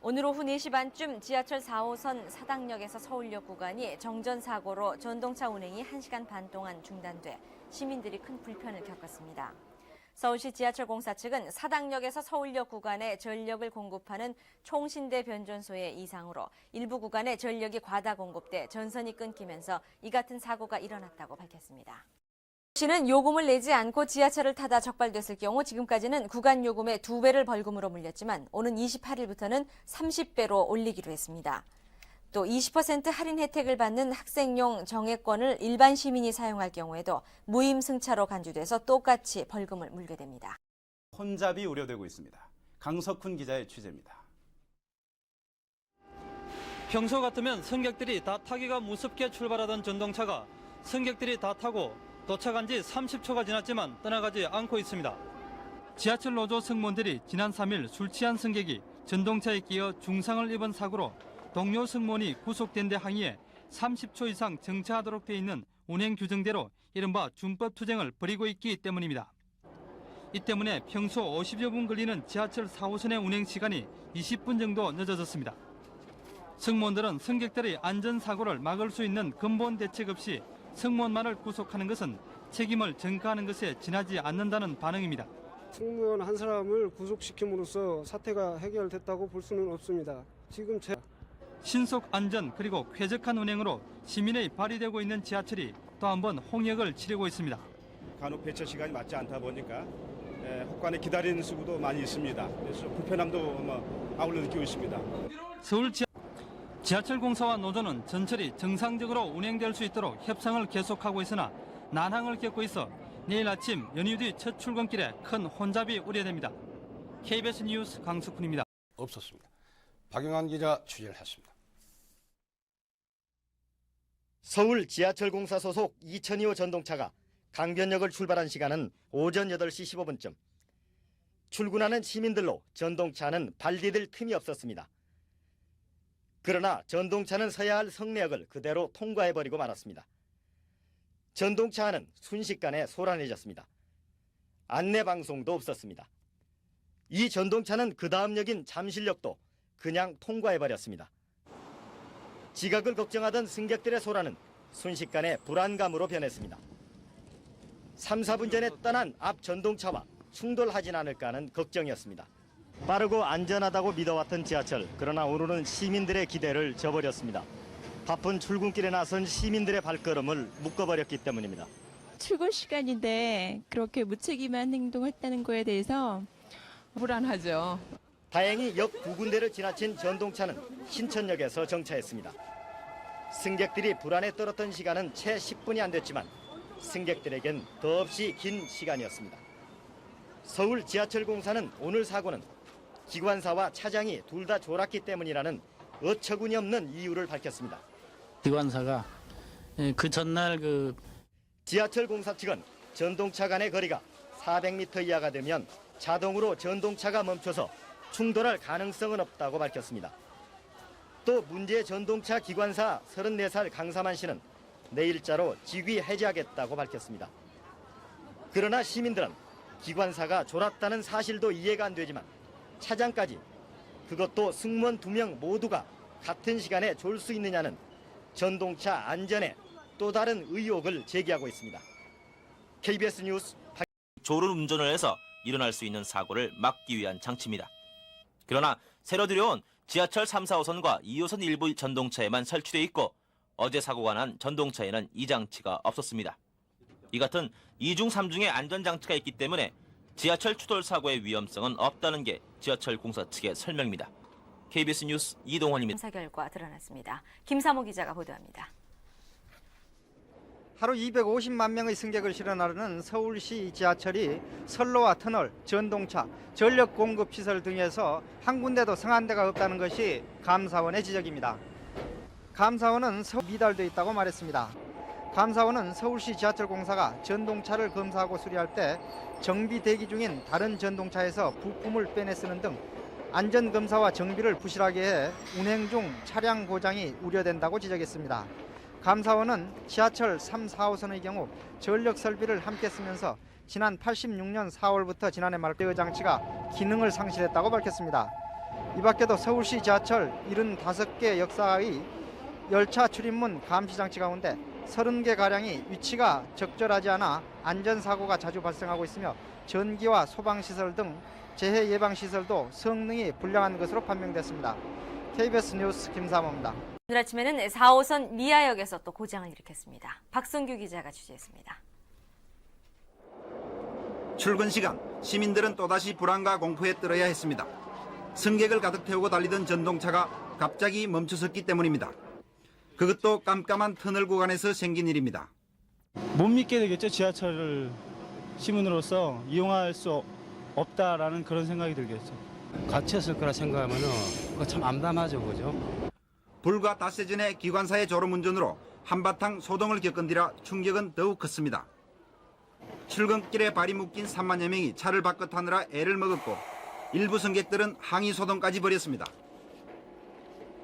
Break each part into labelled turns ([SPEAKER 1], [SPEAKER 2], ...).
[SPEAKER 1] 오늘 오후 4시 반쯤 지하철 4호선 사당역에서 서울역 구간이 정전사고로 전동차 운행이 1시간 반 동안 중단돼 시민들이 큰 불편을 겪었습니다. 서울시 지하철공사 측은 사당역에서 서울역 구간에 전력을 공급하는 총신대 변전소의 이상으로 일부 구간에 전력이 과다 공급돼 전선이 끊기면서 이 같은 사고가 일어났다고 밝혔습니다. 시는 요금을 내지 않고 지하철을 타다 적발됐을 경우 지금까지는 구간 요금의 2배를 벌금으로 물렸지만 오는 28일부터는 30배로 올리기로 했습니다. 또 20% 할인 혜택을 받는 학생용 정액권을 일반 시민이 사용할 경우에도 무임승차로 간주돼서 똑같이 벌금을 물게 됩니다.
[SPEAKER 2] 혼잡이 우려되고 있습니다. 강석훈 기자의 취재입니다.
[SPEAKER 3] 평소 같으면 승객들이 다 타기가 무섭게 출발하던 전동차가 승객들이 다 타고 도착한 지 30초가 지났지만 떠나가지 않고 있습니다. 지하철 노조 승무원들이 지난 3일 술 취한 승객이 전동차에 끼어 중상을 입은 사고로 동료 승무원이 구속된 데 항의해 30초 이상 정차하도록 돼 있는 운행 규정대로 이른바 준법 투쟁을 벌이고 있기 때문입니다. 이 때문에 평소 50여 분 걸리는 지하철 4호선의 운행 시간이 20분 정도 늦어졌습니다. 승무원들은 승객들의 안전사고를 막을 수 있는 근본 대책 없이 승무원만을 구속하는 것은 책임을 전가하는 것에 지나지 않는다는 반응입니다.
[SPEAKER 4] 승무원 한 사람을 구속시킴으로써 사태가 해결됐다고 볼 수는 없습니다. 지금
[SPEAKER 3] 신속 안전 그리고 쾌적한 운행으로 시민의 발휘되고 있는 지하철이 또 한 번 홍역을 치르고 있습니다.
[SPEAKER 5] 간혹 배차 시간이 맞지 않다 보니까 혹간에 기다리는 수도 많이 있습니다. 그래서 불편함도 아울러 느끼고 있습니다.
[SPEAKER 3] 서울 지하철 공사와 노조는 전철이 정상적으로 운행될 수 있도록 협상을 계속하고 있으나 난항을 겪고 있어 내일 아침 연휴 뒤 첫 출근길에 큰 혼잡이 우려됩니다. KBS 뉴스 강석훈입니다.
[SPEAKER 6] 없었습니다. 박영환 기자 취재를 했습니다.
[SPEAKER 7] 서울 지하철공사 소속 2002호 전동차가 강변역을 출발한 시간은 오전 8시 15분쯤. 출근하는 시민들로 전동차는 발 디딜 틈이 없었습니다. 그러나 전동차는 서야 할 성내역을 그대로 통과해버리고 말았습니다. 전동차 안은 순식간에 소란해졌습니다. 안내방송도 없었습니다. 이 전동차는 그 다음 역인 잠실역도 그냥 통과해버렸습니다. 지각을 걱정하던 승객들의 소란은 순식간에 불안감으로 변했습니다. 3, 4분 전에 떠난 앞 전동차와 충돌하진 않을까 하는 걱정이었습니다. 빠르고 안전하다고 믿어왔던 지하철, 그러나 오늘은 시민들의 기대를 저버렸습니다. 바쁜 출근길에 나선 시민들의 발걸음을 묶어버렸기 때문입니다.
[SPEAKER 8] 출근 시간인데 그렇게 무책임한 행동했다는 거에 대해서 불안하죠.
[SPEAKER 7] 다행히 역 두 군데를 지나친 전동차는 신천역에서 정차했습니다. 승객들이 불안에 떨었던 시간은 채 10분이 안 됐지만 승객들에겐 더없이 긴 시간이었습니다. 서울 지하철공사는 오늘 사고는 기관사와 차장이 둘 다 졸았기 때문이라는 어처구니 없는 이유를 밝혔습니다.
[SPEAKER 9] 기관사가 그 전날
[SPEAKER 7] 지하철공사 측은 전동차 간의 거리가 400m 이하가 되면 자동으로 전동차가 멈춰서 충돌할 가능성은 없다고 밝혔습니다. 또 문제 전동차 기관사 34살 강사만 씨는 내일자로 직위 해제하겠다고 밝혔습니다. 그러나 시민들은 기관사가 졸았다는 사실도 이해가 안 되지만 차장까지, 그것도 승무원 2명 모두가 같은 시간에 졸 수 있느냐는 전동차 안전에 또 다른 의혹을 제기하고 있습니다. KBS 뉴스
[SPEAKER 10] 졸음 운전을 해서 일어날 수 있는 사고를 막기 위한 장치입니다. 그러나 새로 들여온 지하철 3, 4호선과 2호선 일부 전동차에만 설치돼 있고 어제 사고가 난 전동차에는 이 장치가 없었습니다. 이 같은 2중 3중의 안전장치가 있기 때문에 지하철 추돌 사고의 위험성은 없다는 게 지하철 공사 측의 설명입니다. KBS 뉴스 이동원입니다.
[SPEAKER 1] 검사 결과 드러났습니다. 김사모 기자가 보도합니다.
[SPEAKER 11] 하루 250만 명의 승객을 실어나르는 서울시 지하철이 선로와 터널, 전동차, 전력 공급 시설 등에서 한 군데도 성한대가 없다는 것이 감사원의 지적입니다. 감사원은 미달돼 있다고 말했습니다. 감사원은 서울시 지하철공사가 전동차를 검사하고 수리할 때 정비 대기 중인 다른 전동차에서 부품을 빼내 쓰는 등 안전검사와 정비를 부실하게 해 운행 중 차량 고장이 우려된다고 지적했습니다. 감사원은 지하철 3, 4호선의 경우 전력 설비를 함께 쓰면서 지난 86년 4월부터 지난해 말 대여 장치가 기능을 상실했다고 밝혔습니다. 이 밖에도 서울시 지하철 75개 역사의 열차 출입문 감시 장치 가운데 30개 가량이 위치가 적절하지 않아 안전사고가 자주 발생하고 있으며 전기와 소방시설 등 재해 예방 시설도 성능이 불량한 것으로 판명됐습니다. KBS 뉴스 김사모입니다.
[SPEAKER 1] 오늘 아침에는 4호선 미아역에서 또 고장을 일으켰습니다. 박성규 기자가 취재했습니다.
[SPEAKER 12] 출근 시간, 시민들은 또다시 불안과 공포에 떨어야 했습니다. 승객을 가득 태우고 달리던 전동차가 갑자기 멈춰섰기 때문입니다. 그것도 깜깜한 터널 구간에서 생긴 일입니다.
[SPEAKER 13] 못 믿게 되겠죠. 지하철을 시민으로서 이용할 수 없다라는 그런 생각이 들겠죠.
[SPEAKER 6] 갇혔을 거라 생각하면 그거 참 암담하죠, 그죠?
[SPEAKER 12] 불과 닷새 전에 기관사의 졸음운전으로 한바탕 소동을 겪은 뒤라 충격은 더욱 컸습니다. 출근길에 발이 묶인 3만여 명이 차를 바꿔 타느라 애를 먹었고 일부 승객들은 항의 소동까지 벌였습니다.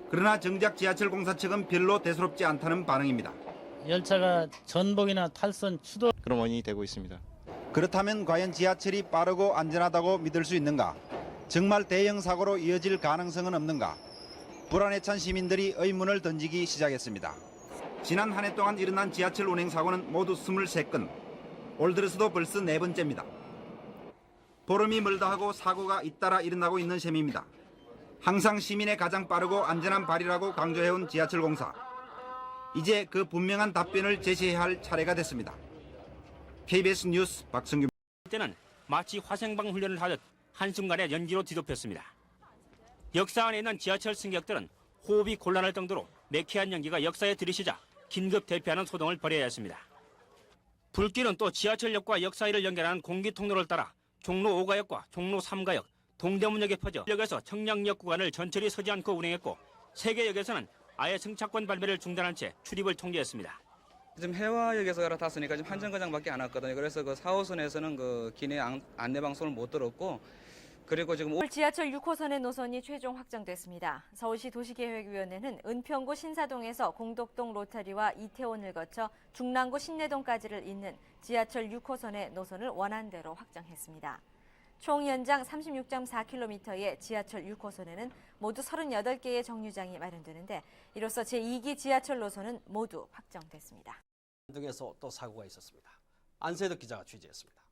[SPEAKER 12] 그러나 정작 지하철 공사 측은 별로 대수롭지 않다는 반응입니다.
[SPEAKER 9] 열차가 전복이나 탈선 추돌
[SPEAKER 14] 그런 원인이 되고 있습니다.
[SPEAKER 12] 그렇다면 과연 지하철이 빠르고 안전하다고 믿을 수 있는가? 정말 대형 사고로 이어질 가능성은 없는가? 불안에 찬 시민들이 의문을 던지기 시작했습니다. 지난 한 해 동안 일어난 지하철 운행 사고는 모두 23건. 올 들어서도 벌써 4번째입니다. 보름이 멀다 하고 사고가 잇따라 일어나고 있는 셈입니다. 항상 시민의 가장 빠르고 안전한 발이라고 강조해온 지하철 공사. 이제 그 분명한 답변을 제시해야 할 차례가 됐습니다. KBS 뉴스 박성규.
[SPEAKER 15] 때는 마치 화생방 훈련을 하듯 한순간에 연기로 뒤덮였습니다. 역사 안에 있는 지하철 승객들은 호흡이 곤란할 정도로 매캐한 연기가 역사에 들이시자 긴급 대피하는 소동을 벌여야 했습니다. 불길은 또 지하철역과 역사일을 연결하는 공기통로를 따라 종로 5가역과 종로 3가역, 동대문역에 퍼져 역에서 청량역 구간을 전철이 서지 않고 운행했고 3개 역에서는 아예 승차권 발매를 중단한 채 출입을 통제했습니다.
[SPEAKER 16] 지금 해화역에서 갈아탔으니까 지금 한 정거장밖에 안 왔거든요. 그래서 그 4호선에서는 그 기내 안내 방송을 못 들었고, 그리고 지금
[SPEAKER 1] 서울 지하철 6호선의 노선이 최종 확정됐습니다. 서울시 도시계획위원회는 은평구 신사동에서 공덕동 로터리와 이태원을 거쳐 중랑구 신내동까지를 잇는 지하철 6호선의 노선을 원안대로 확정했습니다. 총 연장 36.4km의 지하철 6호선에는 모두 38개의 정류장이 마련되는데 이로써 제2기 지하철 노선은 모두 확정됐습니다.
[SPEAKER 6] 등에서 또 사고가 있었습니다. 안세덕 기자가 취재했습니다.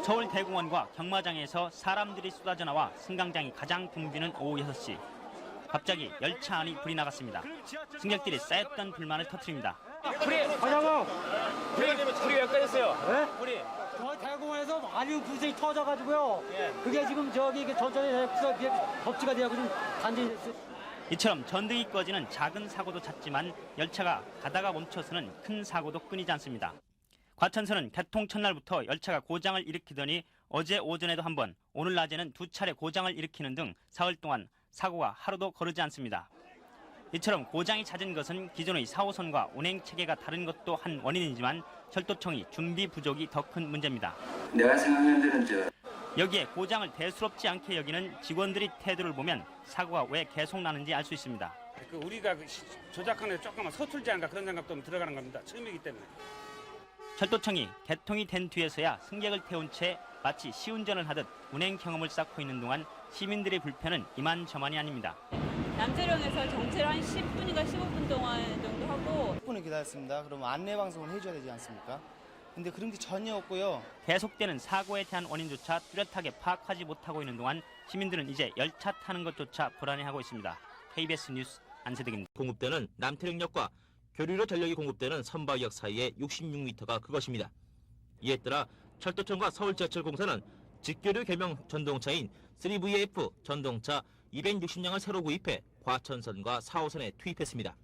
[SPEAKER 15] 서울 대공원과 경마장에서 사람들이 쏟아져 나와 승강장이 가장 붐비는 오후 6시. 갑자기 열차 안이 불이 나갔습니다. 승객들이 쌓였던 불만을 터뜨립니다.
[SPEAKER 17] 불이 과장님 불이 왜 꺼졌어요? 네? 불이 저 대공원에서 많이 불이 터져가지고요. 그게 지금 저기 전전에 덮치가 돼가지고 좀 단전이 됐어요.
[SPEAKER 15] 이처럼 전등이 꺼지는 작은 사고도 잦지만 열차가 가다가 멈춰서는 큰 사고도 끊이지 않습니다. 과천선은 개통 첫날부터 열차가 고장을 일으키더니 어제 오전에도 한 번, 오늘 낮에는 2차례 고장을 일으키는 등 사흘 동안 사고가 하루도 거르지 않습니다. 이처럼 고장이 잦은 것은 기존의 4호선과 운행 체계가 다른 것도 한 원인이지만 철도청이 준비 부족이 더 큰 문제입니다.
[SPEAKER 18] 내가 생각하는 데는
[SPEAKER 15] 여기에 고장을 대수롭지 않게 여기는 직원들의 태도를 보면 사고가 왜 계속 나는지 알 수 있습니다.
[SPEAKER 17] 우리가 조작하는 데 조금만 서툴지 않을까 그런 생각도 들어가는 겁니다. 처음이기 때문에.
[SPEAKER 15] 철도청이 개통이 된 뒤에서야 승객을 태운 채 마치 시운전을 하듯 운행 경험을 쌓고 있는 동안 시민들의 불편은 이만저만이 아닙니다.
[SPEAKER 19] 남태령에서 정체를 한 10분인가 15분 동안 정도 하고
[SPEAKER 20] 10분을 기다렸습니다. 그럼 안내 방송을 해줘야 되지 않습니까? 근데 그런 게 전혀 없고요.
[SPEAKER 15] 계속되는 사고에 대한 원인조차 뚜렷하게 파악하지 못하고 있는 동안 시민들은 이제 열차 타는 것조차 불안해하고 있습니다. KBS 뉴스 안세덕입니다. 공급되는 남태령역과 교류로 전력이 공급되는 선박역 사이에 66m가 그것입니다. 이에 따라 철도청과 서울지하철공사는 직교류 겸용 전동차인 3VF 전동차 260량을 새로 구입해 과천선과 4호선에 투입했습니다.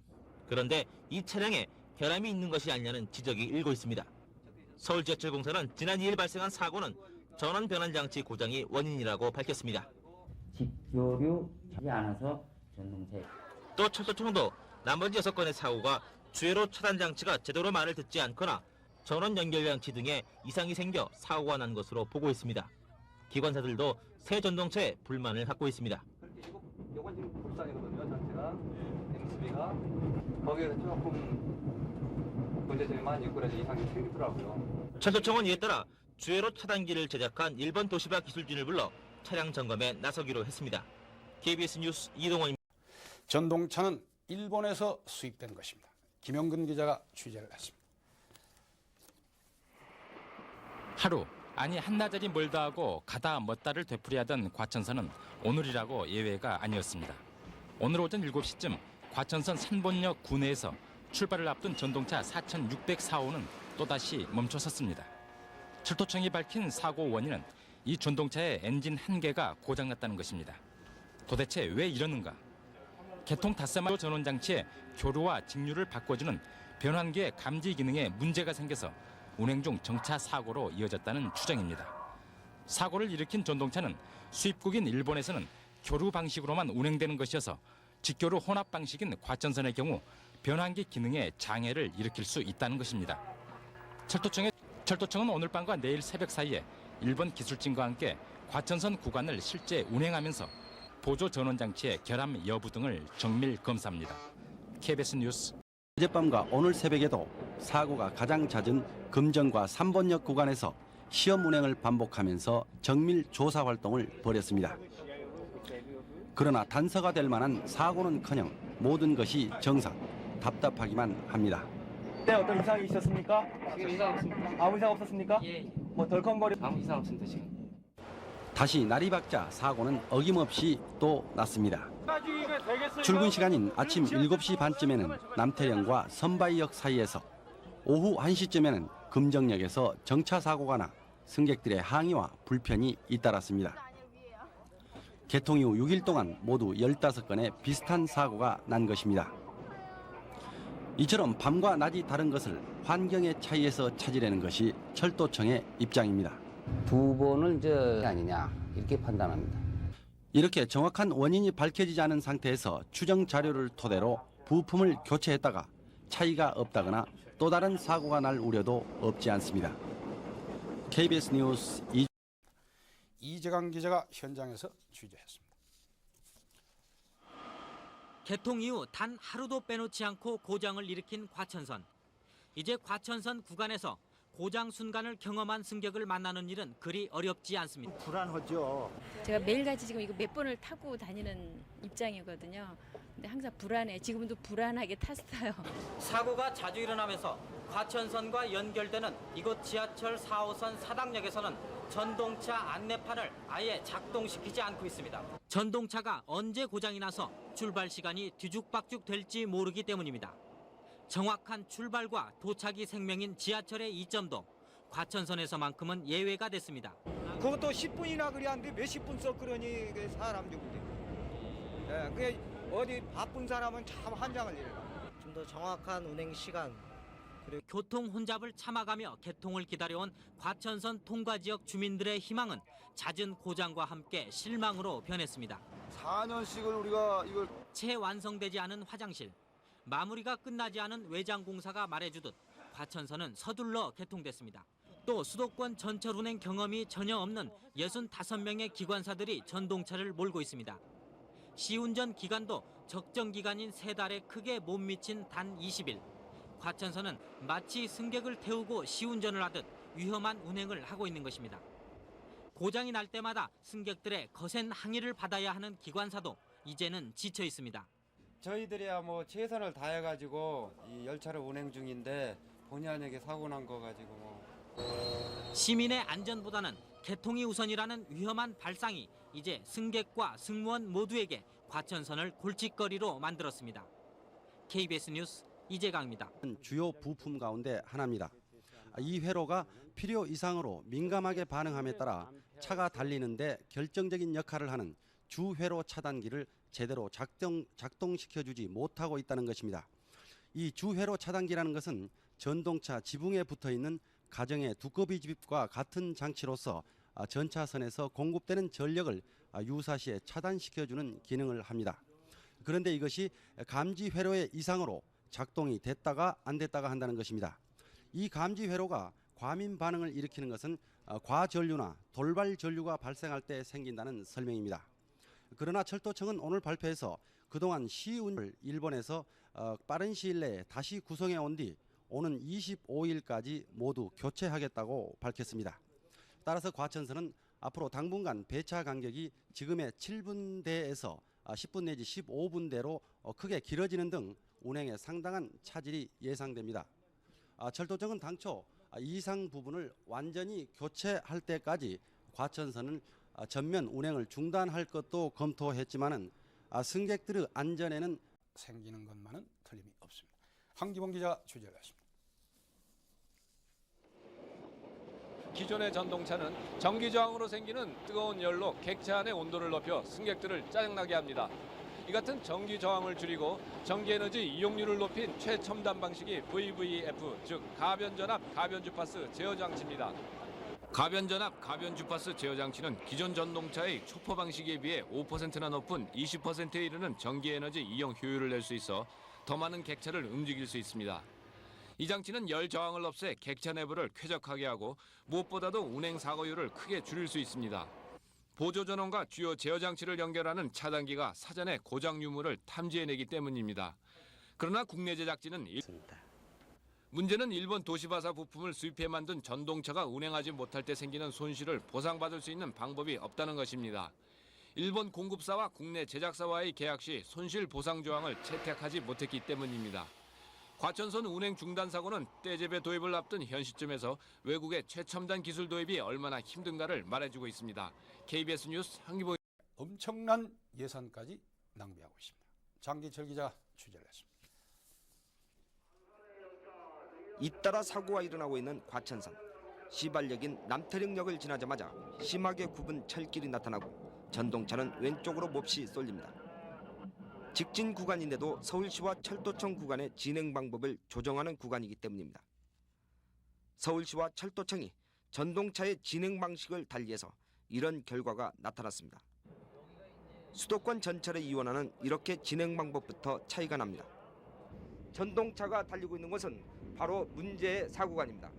[SPEAKER 15] 그런데 이 차량에 결함이 있는 것이 아니냐는 지적이 일고 있습니다. 서울지하철공사는 지난 2일 발생한 사고는 전원 변환 장치 고장이 원인이라고 밝혔습니다.
[SPEAKER 21] 직교류하지 않아서 전동차에.
[SPEAKER 15] 또 철도청도 나머지 6건의 사고가 주회로 차단 장치가 제대로 말을 듣지 않거나 전원 연결 장치 등에 이상이 생겨 사고가 난 것으로 보고 있습니다. 기관사들도 새 전동차에 불만을 갖고 있습니다.
[SPEAKER 22] 이건 지금 국산이거든요, 장치가. MSB가. 거기에서 조금 문제점이 많이 있고 그래서 이상이 생기더라고요.
[SPEAKER 15] 철도청은 이에 따라
[SPEAKER 10] 주회로 차단기를 제작한 일본 도시바 기술진을 불러 차량 점검에 나서기로 했습니다. KBS 뉴스 이동원입니다.
[SPEAKER 2] 전동차는 일본에서 수입된 것입니다. 김영근 기자가 취재를 했습니다.
[SPEAKER 14] 하루, 아니 한나절이 멀다 하고 가다 멋다를 되풀이하던 과천선은 오늘이라고 예외가 아니었습니다. 오늘 오전 7시쯤 과천선 산본역 구내에서 출발을 앞둔 전동차 4604호는 또다시 멈춰섰습니다. 철도청이 밝힌 사고 원인은 이 전동차의 엔진 한 개가 고장났다는 것입니다. 도대체 왜 이러는가? 개통 닷새마다 전원 장치의 교류와 직류를 바꿔주는 변환기의 감지 기능에 문제가 생겨서 운행 중 정차 사고로 이어졌다는 추정입니다. 사고를 일으킨 전동차는 수입국인 일본에서는 교류 방식으로만 운행되는 것이어서 직교류 혼합 방식인 과천선의 경우 변환기 기능에 장애를 일으킬 수 있다는 것입니다. 철도청은 오늘 밤과 내일 새벽 사이에 일본 기술진과 함께 과천선 구간을 실제 운행하면서 보조 전원 장치의 결함 여부 등을 정밀 검사합니다. KBS 뉴스.
[SPEAKER 23] 어젯밤과 오늘 새벽에도 사고가 가장 잦은 금정과 3번역 구간에서 시험 운행을 반복하면서 정밀 조사 활동을 벌였습니다. 그러나 단서가 될 만한 사고는커녕 모든 것이 정상, 답답하기만 합니다.
[SPEAKER 24] 네, 어떤 이상이 있었습니까?
[SPEAKER 25] 지금 이상 없습니다.
[SPEAKER 24] 아무 이상 없었습니까?
[SPEAKER 25] 예.
[SPEAKER 24] 뭐 덜컹거리
[SPEAKER 25] 아무 이상 없습니다 지금.
[SPEAKER 23] 다시 날이 밝자 사고는 어김없이 또 났습니다. 출근 시간인 아침 7시 반쯤에는 남태령과 선바이역 사이에서, 오후 1시쯤에는 금정역에서 정차 사고가 나 승객들의 항의와 불편이 잇따랐습니다. 개통 이후 6일 동안 모두 15건의 비슷한 사고가 난 것입니다. 이처럼 밤과 낮이 다른 것을 환경의 차이에서 찾으려는 것이 철도청의 입장입니다.
[SPEAKER 21] 두 번을 아니냐 이렇게 판단합니다.
[SPEAKER 23] 이렇게 정확한 원인이 밝혀지지 않은 상태에서 추정 자료를 토대로 부품을 교체했다가 차이가 없다거나 또 다른 사고가 날 우려도 없지 않습니다. KBS 뉴스
[SPEAKER 2] 이재강 기자가 현장에서 취재했습니다.
[SPEAKER 26] 개통 이후 단 하루도 빼놓지 않고 고장을 일으킨 과천선. 이제 과천선 구간에서 고장 순간을 경험한 승객을 만나는 일은 그리 어렵지 않습니다.
[SPEAKER 27] 불안하죠. 제가 매일같이 지금 이거 몇 번을 타고 다니는 입장이거든요. 근데 항상 불안해. 지금도 불안하게 탔어요.
[SPEAKER 26] 사고가 자주 일어나면서 과천선과 연결되는 이곳 지하철 4호선 사당역에서는 전동차 안내판을 아예 작동시키지 않고 있습니다. 전동차가 언제 고장이 나서 출발 시간이 뒤죽박죽 될지 모르기 때문입니다. 정확한 출발과 도착이 생명인 지하철의 이점도 과천선에서만큼은 예외가 됐습니다.
[SPEAKER 11] 그것도 10분이나 그래야하는데 몇십 분 써 그러니 사람들이. 네, 그게 어디 바쁜 사람은 참 환장을 일어나.
[SPEAKER 28] 좀 더 정확한 운행 시간. 그리고
[SPEAKER 26] 교통 혼잡을 참아가며 개통을 기다려온 과천선 통과 지역 주민들의 희망은 잦은 고장과 함께 실망으로 변했습니다.
[SPEAKER 27] 4년씩을 우리가 이걸
[SPEAKER 26] 채 완성되지 않은 화장실, 마무리가 끝나지 않은 외장 공사가 말해주듯 과천선은 서둘러 개통됐습니다. 또 수도권 전철 운행 경험이 전혀 없는 65명의 기관사들이 전동차를 몰고 있습니다. 시운전 기간도 적정 기간인 3달에 크게 못 미친 단 20일. 과천선은 마치 승객을 태우고 시운전을 하듯 위험한 운행을 하고 있는 것입니다. 고장이 날 때마다 승객들의 거센 항의를 받아야 하는 기관사도 이제는 지쳐 있습니다.
[SPEAKER 29] 저희들이야 뭐 최선을 다해가지고 이 열차를 운행 중인데 본의 아니게 사고 난 거 가지고 뭐.
[SPEAKER 26] 시민의 안전보다는 개통이 우선이라는 위험한 발상이 이제 승객과 승무원 모두에게 과천선을 골칫거리로 만들었습니다. KBS 뉴스 이재강입니다.
[SPEAKER 23] 주요 부품 가운데 하나입니다. 이 회로가 필요 이상으로 민감하게 반응함에 따라 차가 달리는데 결정적인 역할을 하는 주회로 차단기를 제대로 작동시켜주지 못하고 있다는 것입니다. 이 주회로 차단기라는 것은 전동차 지붕에 붙어있는 가정의 두꺼비 집과 같은 장치로서 전차선에서 공급되는 전력을 유사시에 차단시켜주는 기능을 합니다. 그런데 이것이 감지 회로의 이상으로 작동이 됐다가 안 됐다가 한다는 것입니다. 이 감지 회로가 과민 반응을 일으키는 것은 과전류나 돌발 전류가 발생할 때 생긴다는 설명입니다. 그러나 철도청은 오늘 발표에서 그동안 시운전을 일본에서 빠른 시일 내에 다시 구성해 온 뒤 오는 25일까지 모두 교체하겠다고 밝혔습니다. 따라서 과천선은 앞으로 당분간 배차 간격이 지금의 7분대에서 10분 내지 15분대로 크게 길어지는 등 운행에 상당한 차질이 예상됩니다. 철도청은 당초 이상 부분을 완전히 교체할 때까지 과천선을 전면 운행을 중단할 것도 검토했지만은 승객들의 안전에는
[SPEAKER 2] 생기는 것만은 틀림이 없습니다. 황기봉 기자가 취재를 했습니다.
[SPEAKER 3] 기존의 전동차는 전기저항으로 생기는 뜨거운 열로 객차 안의 온도를 높여 승객들을 짜증나게 합니다. 이 같은 전기저항을 줄이고 전기에너지 이용률을 높인 최첨단 방식이 VVF, 즉 가변전압, 가변주파수 제어장치입니다. 가변전압, 가변주파수 제어장치는 기존 전동차의 초포 방식에 비해 5%나 높은 20%에 이르는 전기에너지 이용 효율을 낼 수 있어 더 많은 객차를 움직일 수 있습니다. 이 장치는 열 저항을 없애 객차 내부를 쾌적하게 하고 무엇보다도 운행 사고율을 크게 줄일 수 있습니다. 보조 전원과 주요 제어 장치를 연결하는 차단기가 사전에 고장 유무를 탐지해내기 때문입니다. 그러나 국내 제작진은 문제는 일본 도시바사 부품을 수입해 만든 전동차가 운행하지 못할 때 생기는 손실을 보상받을 수 있는 방법이 없다는 것입니다. 일본 공급사와 국내 제작사와의 계약 시 손실 보상 조항을 채택하지 못했기 때문입니다. 과천선 운행 중단 사고는 떼제배 도입을 앞둔 현 시점에서 외국의 최첨단 기술 도입이 얼마나 힘든가를 말해주고 있습니다. KBS 뉴스 황기봉.
[SPEAKER 2] 엄청난 예산까지 낭비하고 있습니다. 장기철 기자가 취재를 했습니다.
[SPEAKER 4] 잇따라 사고가 일어나고 있는 과천선. 시발역인 남태령역을 지나자마자 심하게 굽은 철길이 나타나고 전동차는 왼쪽으로 몹시 쏠립니다. 직진 구간인데도 서울시와 철도청 구간의 진행 방법을 조정하는 구간이기 때문입니다. 서울시와 철도청이 전동차의 진행 방식을 달리해서 이런 결과가 나타났습니다. 수도권 전철의 이원화는 이렇게 진행 방법부터 차이가 납니다. 전동차가 달리고 있는 곳은 바로 문제의 사구간입니다.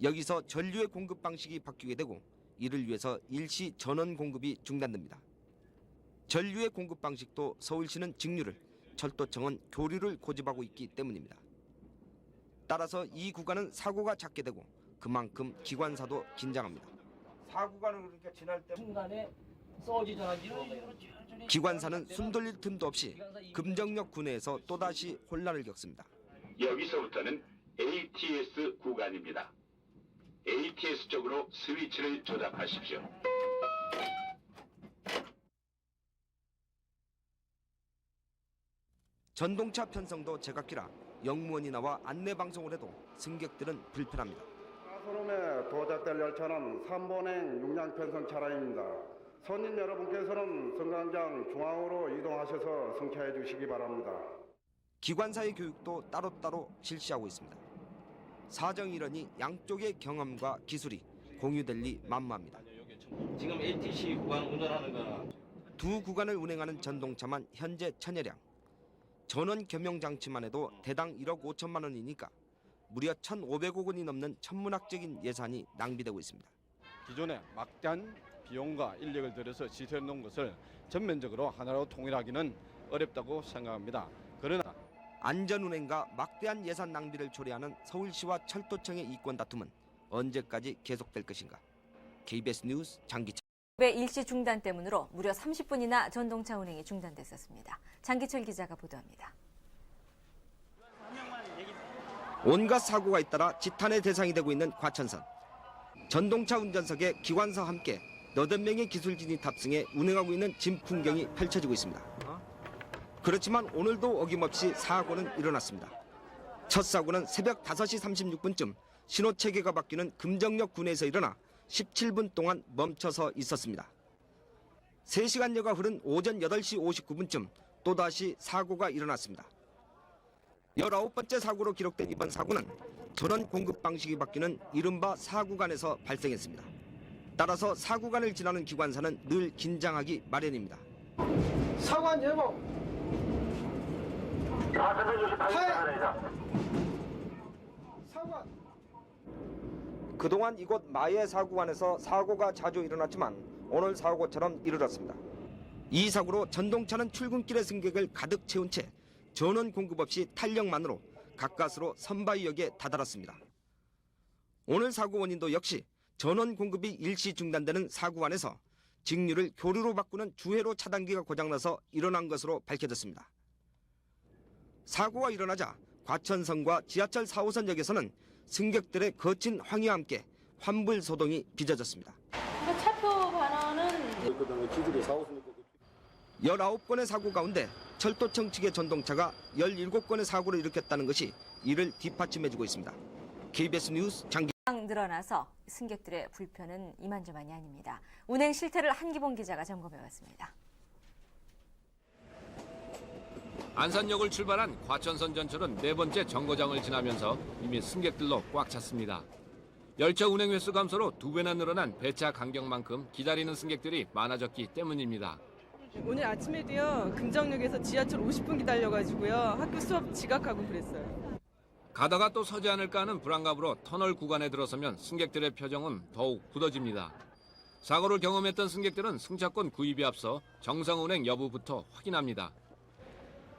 [SPEAKER 4] 여기서 전류의 공급 방식이 바뀌게 되고 이를 위해서 일시 전원 공급이 중단됩니다. 전류의 공급 방식도 서울시는 직류를, 철도청은 교류를 고집하고 있기 때문입니다. 따라서 이 구간은 사고가 잦게 되고 그만큼 기관사도 긴장합니다.
[SPEAKER 5] 사구간을 그러니까 지날 때 순간에 서지 전환기로
[SPEAKER 4] 기관사는 숨 돌릴 틈도 없이 금정역 구내에서 또다시 혼란을 겪습니다.
[SPEAKER 7] 여기서부터는 ATS 구간입니다. ATS 쪽으로 스위치를 조작하십시오.
[SPEAKER 4] 전동차 편성도 제각기라 영무원이 나와 안내방송을 해도 승객들은 불편합니다.
[SPEAKER 8] 가소롬에 도착될 열차는 3번행 6량 편성 차량입니다. 손님 여러분께서는 승강장 중앙으로 이동하셔서 승차해 주시기 바랍니다.
[SPEAKER 4] 기관사의 교육도 따로따로 실시하고 있습니다. 사정이 이러니 양쪽의 경험과 기술이 공유될 리 만무합니다.
[SPEAKER 5] 지금 ATC 구간 운전하는 거는
[SPEAKER 4] 두 구간을 운행하는 전동차만 현재 1000여 량. 전원 겸용 장치만 해도 대당 1억 5천만 원이니까 무려 1,500억 원이 넘는 천문학적인 예산이 낭비되고 있습니다.
[SPEAKER 9] 기존에 막대한 비용과 인력을 들여서 시설해 놓은 것을 전면적으로 하나로 통일하기는 어렵다고 생각합니다. 그러나
[SPEAKER 4] 안전운행과 막대한 예산 낭비를 초래하는 서울시와 철도청의 이권 다툼은 언제까지 계속될 것인가? KBS 뉴스 장기철.
[SPEAKER 1] 일시 중단 때문으로 무려 30분이나 전동차 운행이 중단됐었습니다. 장기철 기자가 보도합니다.
[SPEAKER 4] 온갖 사고가 잇따라 지탄의 대상이 되고 있는 과천선. 전동차 운전석에 기관사와 함께 8명의 기술진이 탑승해 운행하고 있는 진풍경이 펼쳐지고 있습니다. 그렇지만 오늘도 어김없이 사고는 일어났습니다. 첫 사고는 새벽 5시 36분쯤 신호체계가 바뀌는 금정역 구내에서 일어나 17분 동안 멈춰서 있었습니다. 3시간여가 흐른 오전 8시 59분쯤 또다시 사고가 일어났습니다. 19번째 사고로 기록된 이번 사고는 전원 공급 방식이 바뀌는 이른바 사구간에서 발생했습니다. 따라서 사구간을 지나는 기관사는 늘 긴장하기 마련입니다.
[SPEAKER 5] 사관 제보.
[SPEAKER 4] 사관. 그동안 이곳 마예 사구간에서 사고가 자주 일어났지만 오늘 사고처럼 이르렀습니다. 이 사고로 전동차는 출근길의 승객을 가득 채운 채 전원 공급 없이 탄력만으로 가까스로 선바위역에 다다랐습니다. 오늘 사고 원인도 역시 전원 공급이 일시 중단되는 사고안에서 직류를 교류로 바꾸는 주회로 차단기가 고장나서 일어난 것으로 밝혀졌습니다. 사고가 일어나자 과천선과 지하철 4호선역에서는 승객들의 거친 항의와 함께 환불 소동이 빚어졌습니다.
[SPEAKER 27] 차표 반환은
[SPEAKER 4] 19건의 사고 가운데 철도청 측의 전동차가 17건의 사고를 일으켰다는 것이 이를 뒷받침해주고 있습니다. KBS 뉴스 장기
[SPEAKER 1] 늘어나서 승객들의 불편은 이만저만이 아닙니다. 운행 실태를 한기봉 기자가 점검해봤습니다.
[SPEAKER 3] 안산역을 출발한 과천선 전철은 4번째 정거장을 지나면서 이미 승객들로 꽉 찼습니다. 열차 운행 횟수 감소로 2배나 늘어난 배차 간격만큼 기다리는 승객들이 많아졌기 때문입니다.
[SPEAKER 6] 오늘 아침에도요, 금정역에서 지하철 50분 기다려가지고요, 학교 수업 지각하고 그랬어요.
[SPEAKER 3] 가다가 또 서지 않을까 하는 불안감으로 터널 구간에 들어서면 승객들의 표정은 더욱 굳어집니다. 사고를 경험했던 승객들은 승차권 구입에 앞서 정상 운행 여부부터 확인합니다.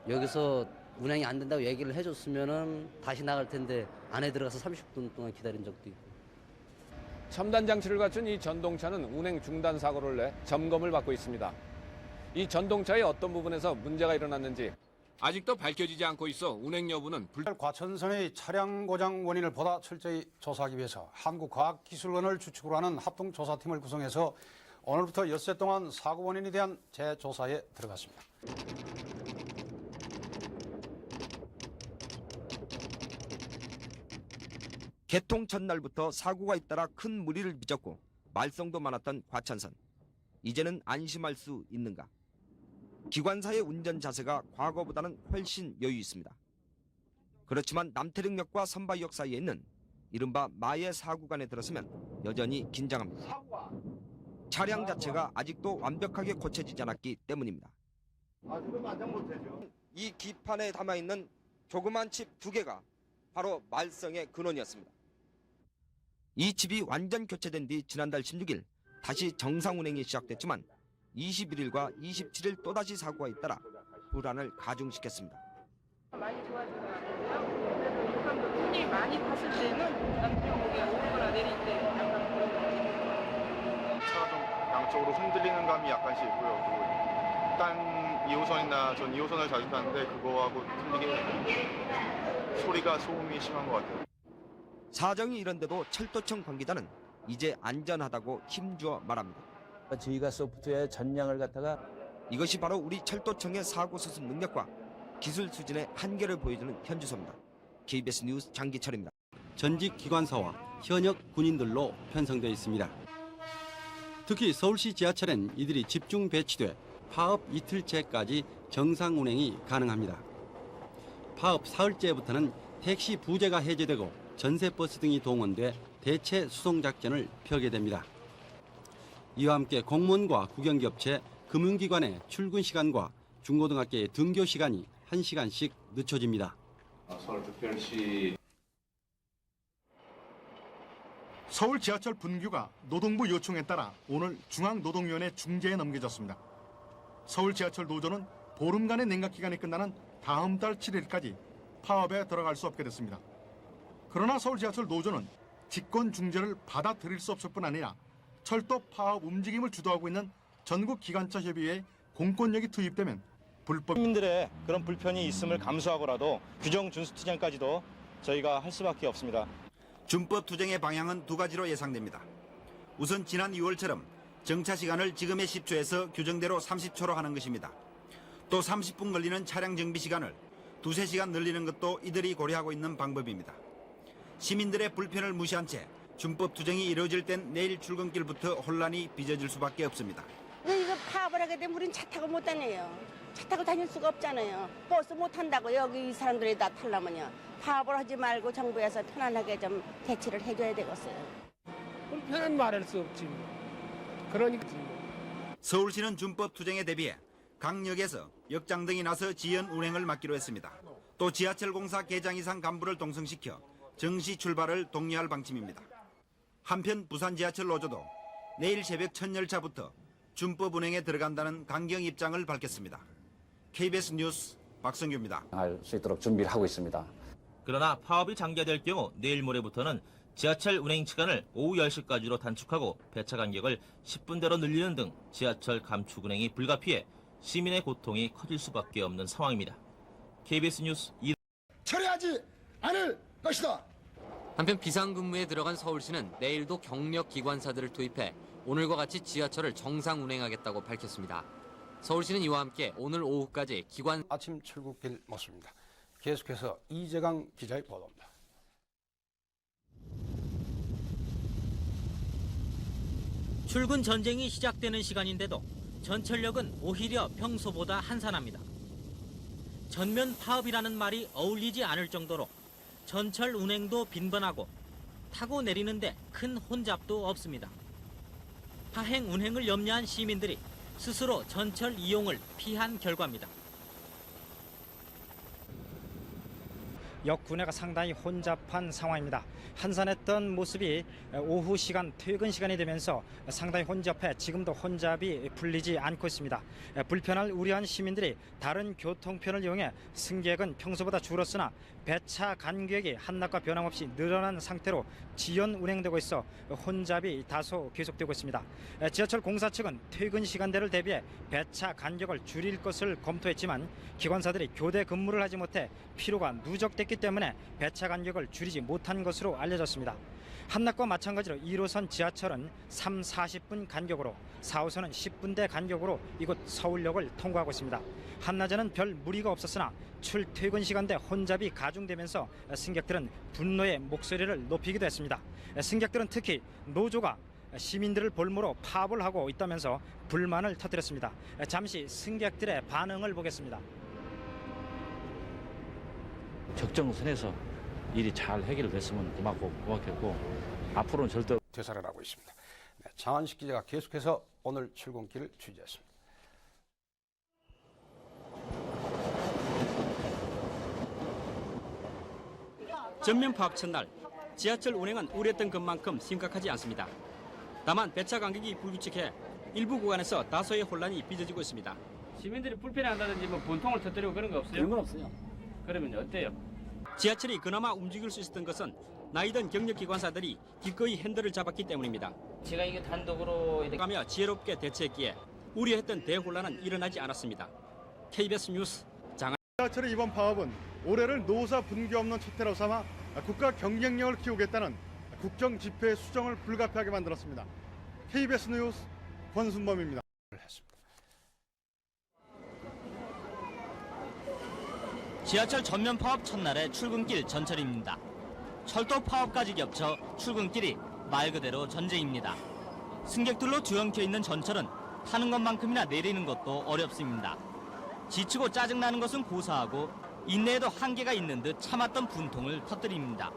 [SPEAKER 21] 여기서 운행이 안 된다고 얘기를 해줬으면은 다시 나갈 텐데 안에 들어가서 30분 동안 기다린 적도 있고.
[SPEAKER 3] 첨단 장치를 갖춘 이 전동차는 운행 중단 사고를 내 점검을 받고 있습니다. 이 전동차의 어떤 부분에서 문제가 일어났는지 아직도 밝혀지지 않고 있어 운행 여부는
[SPEAKER 2] 과천선의 차량 고장 원인을 보다 철저히 조사하기 위해서 한국과학기술원을 주축으로 하는 합동조사팀을 구성해서 오늘부터 엿새 동안 사고 원인에 대한 재조사에 들어갔습니다.
[SPEAKER 4] 개통 첫날부터 사고가 잇따라 큰 무리를 빚었고 말썽도 많았던 과천선. 이제는 안심할 수 있는가? 기관사의 운전 자세가 과거보다는 훨씬 여유 있습니다. 그렇지만 남태릉역과 선바이역 사이에 있는 이른바 마의 사구간에 들어서면 여전히 긴장합니다. 차량 자체가 아직도 완벽하게 고쳐지지 않았기 때문입니다. 이 기판에 담아있는 조그만 칩 2개가 바로 말썽의 근원이었습니다. 이 칩이 완전 교체된 뒤 지난달 16일 다시 정상 운행이 시작됐지만 21일과 27일 또다시 사고가 잇따라 불안을 가중시켰습니다.
[SPEAKER 6] 많이 좋아진 것 같은데요. 그래서 요즘도 손이 많이 탔을 때는 남편목에 오르거나 내릴 때 약간 그런
[SPEAKER 12] 차가 좀 양쪽으로 흔들리는 감이 약간씩 있고요. 그리고 딴 2호선이나 전 2호선을 자주 타는데 그거하고 틀리게 소리가 소음이 심한 것 같아요.
[SPEAKER 4] 사정이 이런데도 철도청 관계자는 이제 안전하다고 힘주어 말합니다.
[SPEAKER 13] 저희가 소프트웨어 전량을 갖다가
[SPEAKER 4] 이것이 바로 우리 철도청의 사고 수습 능력과 기술 수준의 한계를 보여주는 현주소입니다. KBS 뉴스 장기철입니다.
[SPEAKER 23] 전직 기관사와 현역 군인들로 편성되어 있습니다. 특히 서울시 지하철엔 이들이 집중 배치돼 파업 이틀째까지 정상 운행이 가능합니다. 파업 사흘째부터는 택시 부재가 해제되고 전세버스 등이 동원돼 대체 수송 작전을 펴게 됩니다. 이와 함께 공무원과 국영기업체, 금융기관의 출근 시간과 중고등학교의 등교 시간이 1시간씩 늦춰집니다.
[SPEAKER 12] 서울특별시
[SPEAKER 16] 서울 지하철 분규가 노동부 요청에 따라 오늘 중앙노동위원회 중재에 넘겨졌습니다. 서울 지하철 노조는 보름간의 냉각 기간이 끝나는 다음 달 7일까지 파업에 들어갈 수 없게 됐습니다. 그러나 서울 지하철 노조는 직권 중재를 받아들일 수 없을 뿐 아니라 철도 파업 움직임을 주도하고 있는 전국 기관차 협의회에 공권력이 투입되면 불법
[SPEAKER 17] 시민들의 그런 불편이 있음을 감수하고라도 규정 준수 투쟁까지도 저희가 할 수밖에 없습니다.
[SPEAKER 18] 준법 투쟁의 방향은 두 가지로 예상됩니다. 우선 지난 6월처럼 정차 시간을 지금의 10초에서 규정대로 30초로 하는 것입니다. 또 30분 걸리는 차량 정비 시간을 2-3시간 늘리는 것도 이들이 고려하고 있는 방법입니다. 시민들의 불편을 무시한 채 준법 투쟁이 이루어질 땐 내일 출근길부터 혼란이 빚어질 수밖에 없습니다.
[SPEAKER 19] 이거 파업을 하게 되면 우린 차 타고 못 다녀요. 차 타고 다닐 수가 없잖아요. 버스 못 탄다고 여기 이 사람들이 다 타려면요. 파업을 하지 말고 정부에서 편안하게 좀 대치를 해줘야 되겠어요.
[SPEAKER 20] 불편은 말할 수 없지. 그러니까.
[SPEAKER 18] 서울시는 준법 투쟁에 대비해 각 역에서 역장 등이 나서 지연 운행을 막기로 했습니다. 또 지하철 공사 계장 이상 간부를 동승시켜 정시 출발을 독려할 방침입니다. 한편 부산 지하철 노조도 내일 새벽 첫 열차부터 준법 운행에 들어간다는 강경 입장을 밝혔습니다. KBS 뉴스 박성규입니다.
[SPEAKER 21] 할 수 있도록 준비를 하고 있습니다.
[SPEAKER 10] 그러나 파업이 장기화될 경우 내일 모레부터는 지하철 운행 시간을 오후 10시까지로 단축하고 배차 간격을 10분대로 늘리는 등 지하철 감축 운행이 불가피해 시민의 고통이 커질 수밖에 없는 상황입니다. KBS 뉴스
[SPEAKER 11] 철회하지 않을 것이다.
[SPEAKER 14] 한편 비상근무에 들어간 서울시는 내일도 경력 기관사들을 투입해 오늘과 같이 지하철을 정상 운행하겠다고 밝혔습니다. 서울시는 이와 함께 오늘 오후까지
[SPEAKER 2] 아침 출국길 모습입니다. 계속해서 이재강 기자의 보도입니다.
[SPEAKER 15] 출근 전쟁이 시작되는 시간인데도 전철역은 오히려 평소보다 한산합니다. 전면 파업이라는 말이 어울리지 않을 정도로 전철 운행도 빈번하고 타고 내리는데 큰 혼잡도 없습니다. 하행 운행을 염려한 시민들이 스스로 전철 이용을 피한 결과입니다.
[SPEAKER 22] 역 구내가 상당히 혼잡한 상황입니다. 한산했던 모습이 오후 시간 퇴근 시간이 되면서 상당히 혼잡해 지금도 혼잡이 풀리지 않고 있습니다. 불편을 우려한 시민들이 다른 교통편을 이용해 승객은 평소보다 줄었으나 배차 간격이 한낮과 변함없이 늘어난 상태로 지연 운행되고 있어 혼잡이 다소 계속되고 있습니다. 지하철 공사 측은 퇴근 시간대를 대비해 배차 간격을 줄일 것을 검토했지만 기관사들이 교대 근무를 하지 못해 피로가 누적됐기 때문에 배차 간격을 줄이지 못한 것으로 알려졌습니다. 한낮과 마찬가지로 1호선 지하철은 40분 간격으로 4호선은 10분대 간격으로 이곳 서울역을 통과하고 있습니다. 한낮에는 별 무리가 없었으나 출퇴근 시간대 혼잡이 가중되면서 승객들은 분노의 목소리를 높이기도 했습니다. 승객들은 특히 노조가 시민들을 볼모로 파업을 하고 있다면서 불만을 터뜨렸습니다. 잠시 승객들의 반응을 보겠습니다.
[SPEAKER 24] 적정선에서 일이 잘 해결됐으면 고맙겠고 앞으로는 절대
[SPEAKER 2] 퇴사를 하고 있습니다. 네, 장한식 기자가 계속해서 오늘 출근길을 취재했습니다.
[SPEAKER 25] 전면 파업 첫날 지하철 운행은 우려했던 것만큼 심각하지 않습니다. 다만 배차 간격이 불규칙해 일부 구간에서 다소의 혼란이 빚어지고 있습니다.
[SPEAKER 26] 시민들이 불편해한다든지 뭐 분통을 터뜨리고 그런 거 없어요?
[SPEAKER 25] 그런 건 없어요.
[SPEAKER 26] 그러면 어때요?
[SPEAKER 25] 지하철이 그나마 움직일 수 있었던 것은 나이든 경력 기관사들이 기꺼이 핸들을 잡았기 때문입니다.
[SPEAKER 26] 제가 이게 단독으로
[SPEAKER 25] 가며 지혜롭게 대처했기에 우려했던 대혼란은 일어나지 않았습니다. KBS 뉴스 장한.
[SPEAKER 16] 지하철의 이번 파업은 올해를 노사 분규 없는 첫 해로 삼아 국가 경쟁력을 키우겠다는 국정 집회 수정을 불가피하게 만들었습니다. KBS 뉴스 권순범입니다.
[SPEAKER 15] 지하철 전면 파업 첫날의 출근길 전철입니다. 철도 파업까지 겹쳐 출근길이 말 그대로 전쟁입니다. 승객들로 뒤엉켜 있는 전철은 타는 것만큼이나 내리는 것도 어렵습니다. 지치고 짜증나는 것은 고사하고 인내에도 한계가 있는 듯 참았던 분통을 터뜨립니다.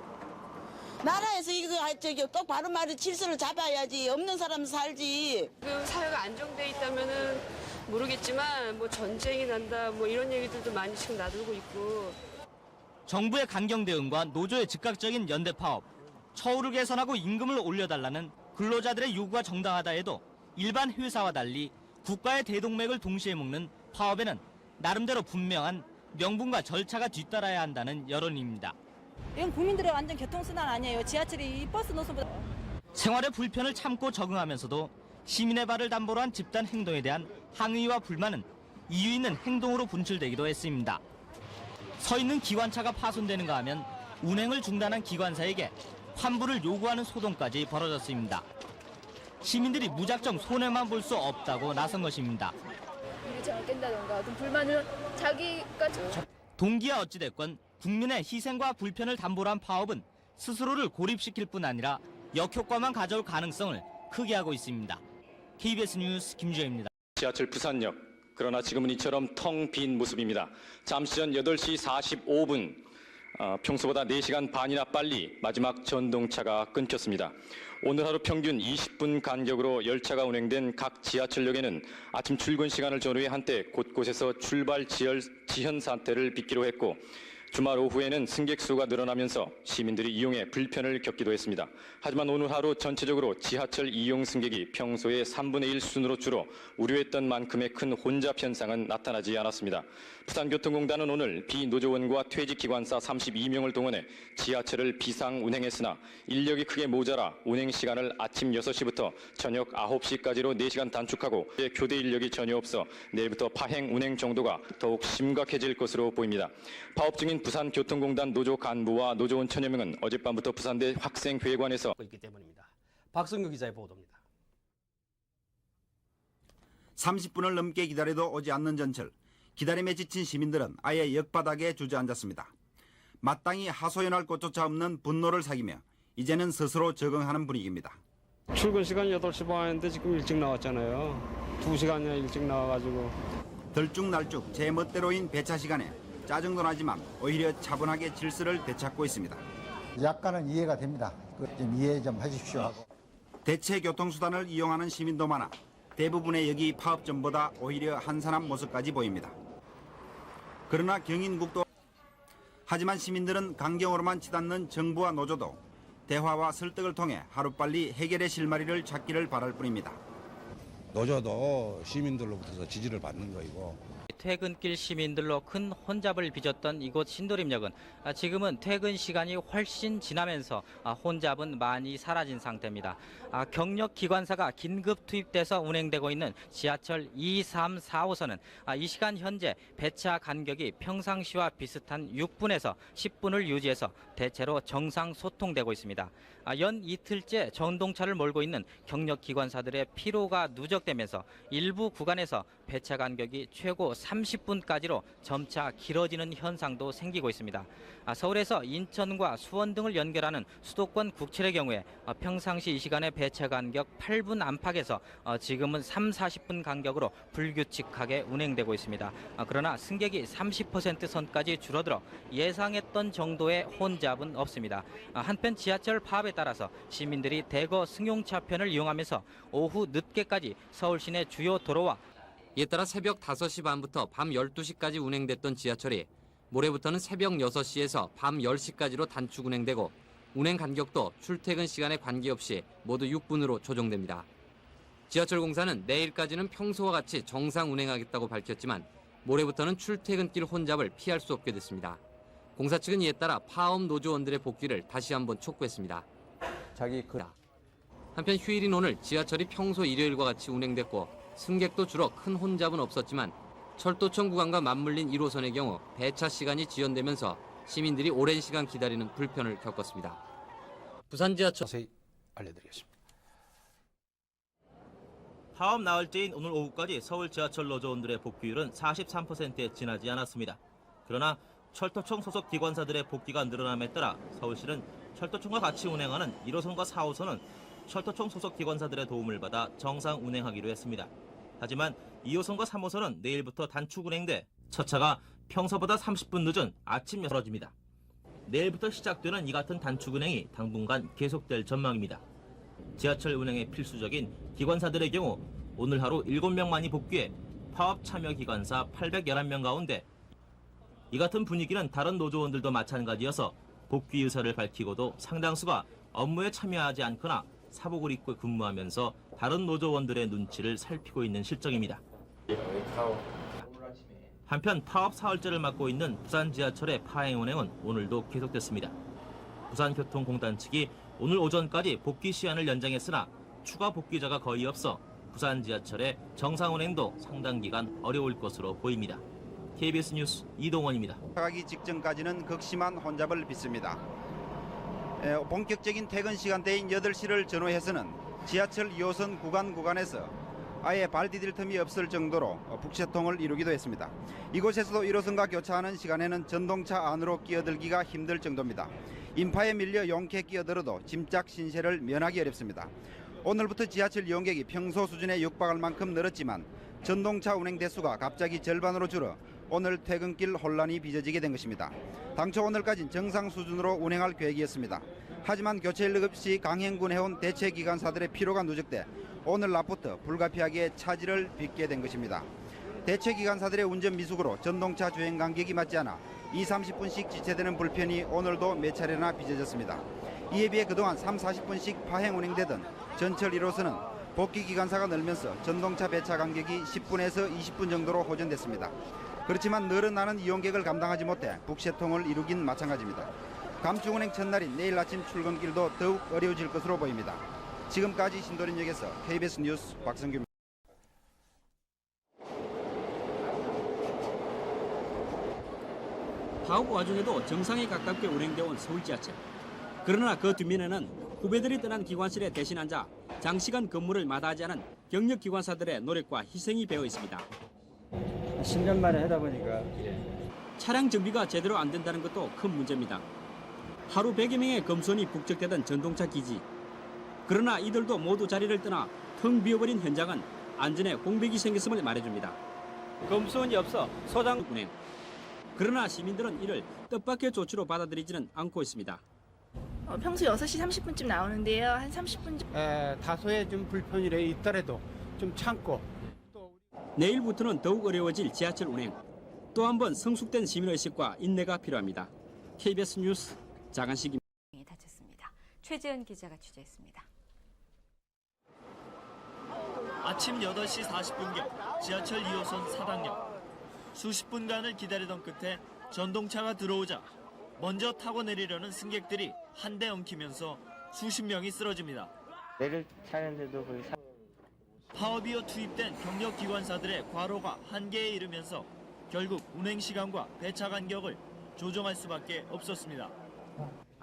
[SPEAKER 28] 나라에서 이거 똑바로 말을 질서를 잡아야지. 없는 사람 살지.
[SPEAKER 6] 지금 사회가 안정돼 있다면은 모르겠지만 뭐 전쟁이 난다 뭐 이런 얘기들도 많이 지금 나돌고 있고.
[SPEAKER 15] 정부의 강경 대응과 노조의 즉각적인 연대 파업, 처우를 개선하고 임금을 올려달라는 근로자들의 요구가 정당하다 해도 일반 회사와 달리 국가의 대동맥을 동시에 묶는 파업에는 나름대로 분명한 명분과 절차가 뒤따라야 한다는 여론입니다.
[SPEAKER 29] 이건 국민들의 완전 교통순환 아니에요. 지하철이 이 버스 노선보다.
[SPEAKER 15] 생활의 불편을 참고 적응하면서도 시민의 발을 담보로 한 집단 행동에 대한 항의와 불만은 이유 있는 행동으로 분출되기도 했습니다. 서 있는 기관차가 파손되는가 하면 운행을 중단한 기관사에게 환불을 요구하는 소동까지 벌어졌습니다. 시민들이 무작정 손해만 볼 수 없다고 나선 것입니다.
[SPEAKER 6] 일정을 깬다던가 어떤 불만을 자기가
[SPEAKER 15] 동기야 어찌됐건 국민의 희생과 불편을 담보로 한 파업은 스스로를 고립시킬 뿐 아니라 역효과만 가져올 가능성을 크게 하고 있습니다. KBS 뉴스 김주혜입니다.
[SPEAKER 3] 지하철 부산역. 그러나 지금은 이처럼 텅 빈 모습입니다. 잠시 전 8시 45분, 평소보다 4시간 반이나 빨리 마지막 전동차가 끊겼습니다. 오늘 하루 평균 20분 간격으로 열차가 운행된 각 지하철역에는 아침 출근 시간을 전후해 한때 곳곳에서 출발 지연 사태를 빚기로 했고
[SPEAKER 1] 주말 오후에는 승객 수가 늘어나면서 시민들이 이용에 불편을 겪기도 했습니다. 하지만 오늘 하루 전체적으로 지하철 이용 승객이 평소의 3분의 1 수준으로 줄어 우려했던 만큼의 큰 혼잡 현상은 나타나지 않았습니다. 부산교통공단은 오늘 비노조원과 퇴직기관사 32명을 동원해 지하철을 비상 운행했으나 인력이 크게 모자라 운행 시간을 아침 6시부터 저녁 9시까지로 4시간 단축하고 교대 인력이 전혀 없어 내일부터 파행 운행 정도가 더욱 심각해질 것으로 보입니다. 파업 중인 부산교통공단 노조 간부와 노조원 천여 명은 어젯밤부터 부산대 학생회관에서
[SPEAKER 4] 있기 때문입니다. 박성규 기자의 보도입니다.
[SPEAKER 18] 30분을 넘게 기다려도 오지 않는 전철. 기다림에 지친 시민들은 아예 역바닥에 주저앉았습니다. 마땅히 하소연할 곳조차 없는 분노를 사기며 이제는 스스로 적응하는 분위기입니다.
[SPEAKER 20] 출근 시간 8시 반인데 지금 일찍 나왔잖아요. 2시간이나 일찍 나와가지고.
[SPEAKER 18] 들쭉날쭉 제 멋대로인 배차 시간에 짜증도 나지만 오히려 차분하게 질서를 되찾고 있습니다.
[SPEAKER 11] 약간은 이해가 됩니다. 좀 이해 좀 하십시오.
[SPEAKER 18] 대체 교통수단을 이용하는 시민도 많아 대부분의 역이 파업전보다 오히려 한산한 모습까지 보입니다. 그러나 경인국도 하지만 시민들은 강경으로만 치닫는 정부와 노조도 대화와 설득을 통해 하루빨리 해결의 실마리를 찾기를 바랄 뿐입니다.
[SPEAKER 5] 노조도 시민들로부터 지지를 받는 거이고
[SPEAKER 26] 퇴근길 시민들로 큰 혼잡을 빚었던 이곳 신도림역은 지금은 퇴근 시간이 훨씬 지나면서 혼잡은 많이 사라진 상태입니다. 경력 기관사가 긴급 투입돼서 운행되고 있는 지하철 2, 3, 4호선은 이 시간 현재 배차 간격이 평상시와 비슷한 6분에서 10분을 유지해서 대체로 정상 소통되고 있습니다. 연 이틀째 전동차를 몰고 있는 경력 기관사들의 피로가 누적되면서 일부 구간에서 배차 간격이 최고 30분까지로 점차 길어지는 현상도 생기고 있습니다. 서울에서 인천과 수원 등을 연결하는 수도권 국철의 경우에 평상시 이 시간에 배차 간격 8분 안팎에서 지금은 3, 40분 간격으로 불규칙하게 운행되고 있습니다. 그러나 승객이 30% 선까지 줄어들어 예상했던 정도의 혼잡은 없습니다. 한편 지하철 파업에 따라서 시민들이 대거 승용차편을 이용하면서 오후 늦게까지 서울 시내 주요 도로와
[SPEAKER 14] 이에 따라 새벽 5시 반부터 밤 12시까지 운행됐던 지하철이 모레부터는 새벽 6시에서 밤 10시까지로 단축 운행되고 운행 간격도 출퇴근 시간에 관계없이 모두 6분으로 조정됩니다. 지하철 공사는 내일까지는 평소와 같이 정상 운행하겠다고 밝혔지만 모레부터는 출퇴근길 혼잡을 피할 수 없게 됐습니다. 공사 측은 이에 따라 파업 노조원들의 복귀를 다시 한번 촉구했습니다. 한편 휴일인 오늘 지하철이 평소 일요일과 같이 운행됐고 승객도 줄어 큰 혼잡은 없었지만 철도청 구간과 맞물린 1호선의 경우 배차 시간이 지연되면서 시민들이 오랜 시간 기다리는 불편을 겪었습니다. 부산 지하철
[SPEAKER 2] 자세히 알려드리겠습니다.
[SPEAKER 10] 파업 나흘째인 오늘 오후까지 서울 지하철 노조원들의 복귀율은 43%에 지나지 않았습니다. 그러나 철도청 소속 기관사들의 복귀가 늘어남에 따라 서울시는 철도청과 같이 운행하는 1호선과 4호선은 철도청 소속 기관사들의 도움을 받아 정상 운행하기로 했습니다. 하지만 2호선과 3호선은 내일부터 단축 운행돼 첫 차가 평소보다 30분 늦은 아침 6시에 떨어집니다. 내일부터 시작되는 이 같은 단축 운행이 당분간 계속될 전망입니다. 지하철 운행에 필수적인 기관사들의 경우 오늘 하루 7명만이 복귀해 파업 참여 기관사 811명 가운데 이 같은 분위기는 다른 노조원들도 마찬가지여서 복귀 의사를 밝히고도 상당수가 업무에 참여하지 않거나 사복을 입고 근무하면서 다른 노조원들의 눈치를 살피고 있는 실정입니다. 한편 파업 사흘째를 맞고 있는 부산 지하철의 파행 운행은 오늘도 계속됐습니다. 부산교통공단 측이 오늘 오전까지 복귀 시한을 연장했으나 추가 복귀자가 거의 없어 부산 지하철의 정상 운행도 상당 기간 어려울 것으로 보입니다. KBS 뉴스 이동원입니다.
[SPEAKER 18] 가기 직전까지는 극심한 혼잡을 빚습니다. 본격적인 퇴근 시간대인 8시를 전후해서는 지하철 2호선 구간에서 아예 발 디딜 틈이 없을 정도로 북새통을 이루기도 했습니다. 이곳에서도 1호선과 교차하는 시간에는 전동차 안으로 끼어들기가 힘들 정도입니다. 인파에 밀려 용케 끼어들어도 짐짝 신세를 면하기 어렵습니다. 오늘부터 지하철 이용객이 평소 수준에 육박할 만큼 늘었지만 전동차 운행 대수가 갑자기 절반으로 줄어 오늘 퇴근길 혼란이 빚어지게 된 것입니다. 당초 오늘까지는 정상 수준으로 운행할 계획이었습니다. 하지만 교체 인력 없이 강행군해온 대체 기관사들의 피로가 누적돼 오늘 낮부터 불가피하게 차질을 빚게 된 것입니다. 대체 기관사들의 운전 미숙으로 전동차 주행 간격이 맞지 않아 30분씩 지체되는 불편이 오늘도 몇 차례나 빚어졌습니다. 이에 비해 그동안 40분씩 파행 운행되던 전철 1호선은 복귀 기관사가 늘면서 전동차 배차 간격이 10분에서 20분 정도로 호전됐습니다. 그렇지만 늘어나는 이용객을 감당하지 못해 북새통을 이루긴 마찬가지입니다. 감축운행 첫날인 내일 아침 출근길도 더욱 어려워질 것으로 보입니다. 지금까지 신도림역에서 KBS 뉴스 박성규입니다.
[SPEAKER 25] 파업 와중에도 정상에 가깝게 운행되어 온 서울 지하철. 그러나 그 뒷면에는 후배들이 떠난 기관실에 대신 앉아 장시간 근무를 마다하지 않은 경력 기관사들의 노력과 희생이 배어 있습니다.
[SPEAKER 22] 10년 만에 하다 보니까
[SPEAKER 25] 차량 정비가 제대로 안 된다는 것도 큰 문제입니다. 하루 100여 명의 검수원이 북적대던 전동차 기지. 그러나 이들도 모두 자리를 떠나 텅 비어버린 현장은 안전에 공백이 생겼음을 말해줍니다. 검수원이 없어 소장 운행. 그러나 시민들은 이를 뜻밖의 조치로 받아들이지는 않고 있습니다.
[SPEAKER 6] 평소 6시 30분쯤 나오는데요. 한 30분
[SPEAKER 22] 다소의 좀 불편이 있더라도 좀 참고.
[SPEAKER 25] 내일부터는 더욱 어려워질 지하철 운행. 또 한 번 성숙된 시민의식과 인내가 필요합니다. KBS 뉴스 장한식입니다.
[SPEAKER 7] 다쳤습니다. 최재은 기자가 취재했습니다.
[SPEAKER 15] 아침 8시 40분경 지하철 2호선 사당역. 수십 분간을 기다리던 끝에 전동차가 들어오자 먼저 타고 내리려는 승객들이 한 대 엉키면서 수십 명이 쓰러집니다.
[SPEAKER 8] 내릴 차례인데도 거의
[SPEAKER 15] 파업이어 투입된 경력 기관사들의 과로가 한계에 이르면서 결국 운행 시간과 배차 간격을 조정할 수밖에 없었습니다.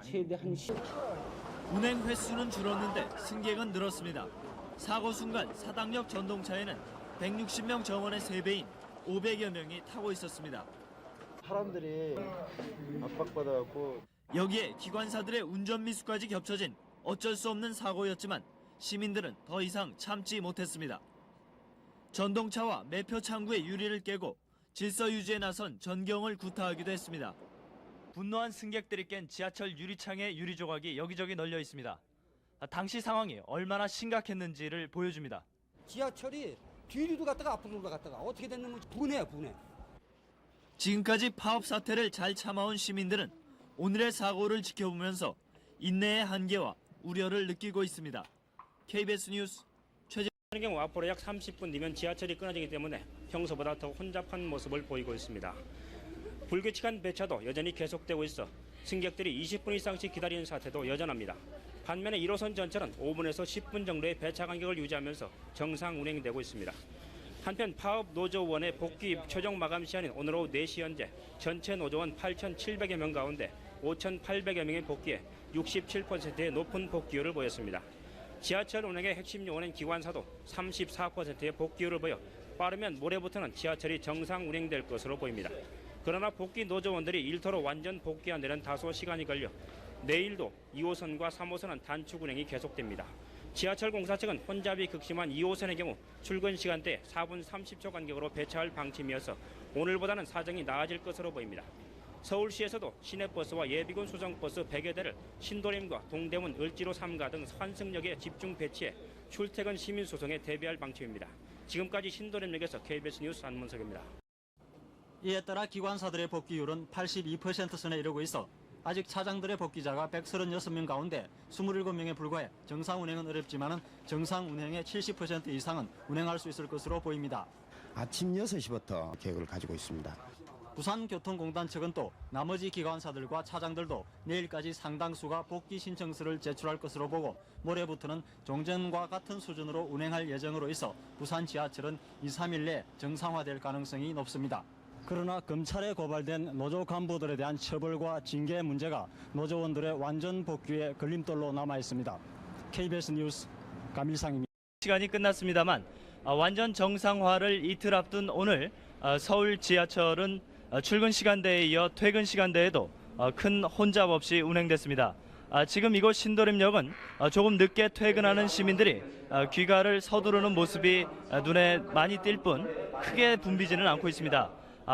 [SPEAKER 8] 최대 한
[SPEAKER 15] 운행 횟수는 줄었는데 승객은 늘었습니다. 사고 순간 사당역 전동차에는 160명 정원의 3배인 500여 명이 타고 있었습니다.
[SPEAKER 8] 사람들이 압박받아갖고
[SPEAKER 15] 여기에 기관사들의 운전 미수까지 겹쳐진 어쩔 수 없는 사고였지만 시민들은 더 이상 참지 못했습니다. 전동차와 매표 창구의 유리를 깨고 질서 유지에 나선 전경을 구타하기도 했습니다. 분노한 승객들이 깬 지하철 유리창의 유리 조각이 여기저기 널려 있습니다. 당시 상황이 얼마나 심각했는지를 보여줍니다.
[SPEAKER 9] 지하철이 뒤로도 갔다가 앞으로도 갔다가 어떻게 됐는지 분해.
[SPEAKER 15] 지금까지 파업 사태를 잘 참아온 시민들은 오늘의 사고를 지켜보면서 인내의 한계와 우려를 느끼고 있습니다. KBS 뉴스 최재.
[SPEAKER 22] 하는 경우 앞으로 약 30분 뒤면 지하철이 끊어지기 때문에 평소보다 더 혼잡한 모습을 보이고 있습니다. 불규칙한 배차도 여전히 계속되고 있어 승객들이 20분 이상씩 기다리는 사태도 여전합니다. 반면에 1호선 전철은 5분에서 10분 정도의 배차 간격을 유지하면서 정상 운행되고 있습니다. 한편 파업 노조원의 복귀 최종 마감 시한인 오늘 오후 4시 현재 전체 노조원 8,700여 명 가운데 5,800여 명의 복귀에 67%의 높은 복귀율을 보였습니다. 지하철 운행의 핵심 요원인 기관사도 34%의 복귀율을 보여 빠르면 모레부터는 지하철이 정상 운행될 것으로 보입니다. 그러나 복귀 노조원들이 일터로 완전 복귀한 데는 다소 시간이 걸려 내일도 2호선과 3호선은 단축 운행이 계속됩니다. 지하철 공사 측은 혼잡이 극심한 2호선의 경우 출근 시간대 4분 30초 간격으로 배차할 방침이어서 오늘보다는 사정이 나아질 것으로 보입니다. 서울시에서도 시내버스와 예비군 수정버스 100여 대를 신도림과 동대문, 을지로 3가 등 환승역에 집중 배치해 출퇴근 시민 수송에 대비할 방침입니다. 지금까지 신도림역에서 KBS 뉴스 안문석입니다.
[SPEAKER 15] 이에 따라 기관사들의 복귀율은 82% 선에 이르고 있어 아직 차장들의 복귀자가 136명 가운데 27명에 불과해 정상 운행은 어렵지만 정상 운행의 70% 이상은 운행할 수 있을 것으로 보입니다.
[SPEAKER 11] 아침 6시부터 계획을 가지고 있습니다.
[SPEAKER 15] 부산교통공단 측은 또 나머지 기관사들과 차장들도 내일까지 상당수가 복귀 신청서를 제출할 것으로 보고 모레부터는 종전과 같은 수준으로 운행할 예정으로 있어 부산 지하철은 2-3일 내 정상화될 가능성이 높습니다. 그러나 검찰에 고발된 노조 간부들에 대한 처벌과 징계 문제가 노조원들의 완전 복귀에 걸림돌로 남아 있습니다. KBS 뉴스 감일상입니다. 시간이 끝났습니다만 완전 정상화를 이틀 앞둔 오늘 서울 지하철은 출근 시간대에 이어 퇴근 시간대에도 큰 혼잡 없이 운행됐습니다. 지금 이곳 신도림역은 조금 늦게 퇴근하는 시민들이 귀가를 서두르는 모습이 눈에 많이 띌 뿐 크게 붐비지는 않고 있습니다.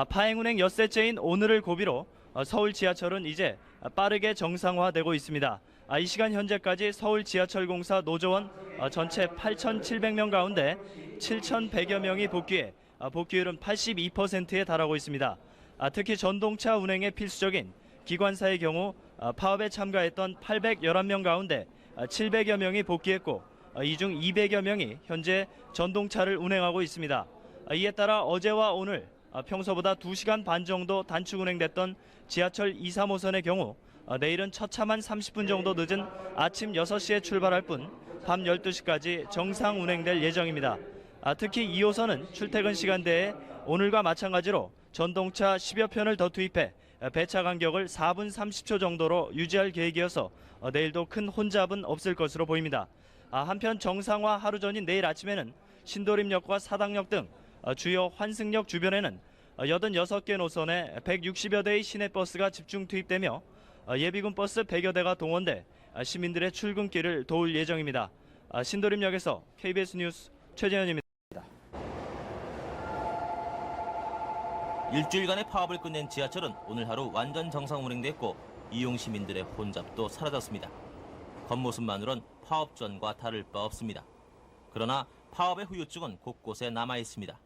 [SPEAKER 15] 파행 운행 엿새째인 오늘을 고비로 서울 지하철은 이제 빠르게 정상화되고 있습니다. 이 시간 현재까지 서울 지하철공사 노조원 전체 8,700명 가운데 7,100여 명이 복귀해 복귀율은 82%에 달하고 있습니다. 특히 전동차 운행에 필수적인 기관사의 경우 파업에 참가했던 811명 가운데 700여 명이 복귀했고 이 중 200여 명이 현재 전동차를 운행하고 있습니다. 이에 따라 어제와 오늘 평소보다 2시간 반 정도 단축 운행됐던 지하철 2, 3호선의 경우 내일은 처참한 30분 정도 늦은 아침 6시에 출발할 뿐 밤 12시까지 정상 운행될 예정입니다. 특히 2호선은 출퇴근 시간대에 오늘과 마찬가지로 전동차 10여 편을 더 투입해 배차 간격을 4분 30초 정도로 유지할 계획이어서 내일도 큰 혼잡은 없을 것으로 보입니다. 한편 정상화 하루 전인 내일 아침에는 신도림역과 사당역 등 주요 환승역 주변에는 86개 노선에 160여 대의 시내버스가 집중 투입되며 예비군 버스 100여 대가 동원돼 시민들의 출근길을 도울 예정입니다. 신도림역에서 KBS 뉴스 최재현입니다.
[SPEAKER 10] 일주일간의 파업을 끝낸 지하철은 오늘 하루 완전 정상 운행됐고 이용 시민들의 혼잡도 사라졌습니다. 겉모습만으론 파업 전과 다를 바 없습니다. 그러나 파업의 후유증은 곳곳에 남아 있습니다.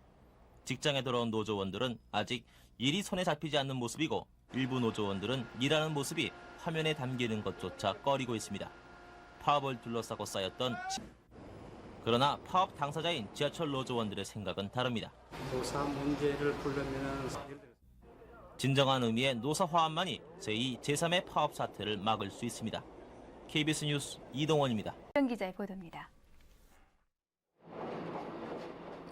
[SPEAKER 10] 직장에 돌아온 노조원들은 아직 일이 손에 잡히지 않는 모습이고 일부 노조원들은 일하는 모습이 화면에 담기는 것조차 꺼리고 있습니다. 파업을 둘러싸고 쌓였던 그러나 파업 당사자인 지하철 노조원들의 생각은 다릅니다.
[SPEAKER 12] 노사 문제를 풀려면
[SPEAKER 10] 진정한 의미의 노사 화합만이 제2, 제3의 파업 사태를 막을 수 있습니다. KBS 뉴스 이동원입니다.
[SPEAKER 7] 정 기자의 보도입니다.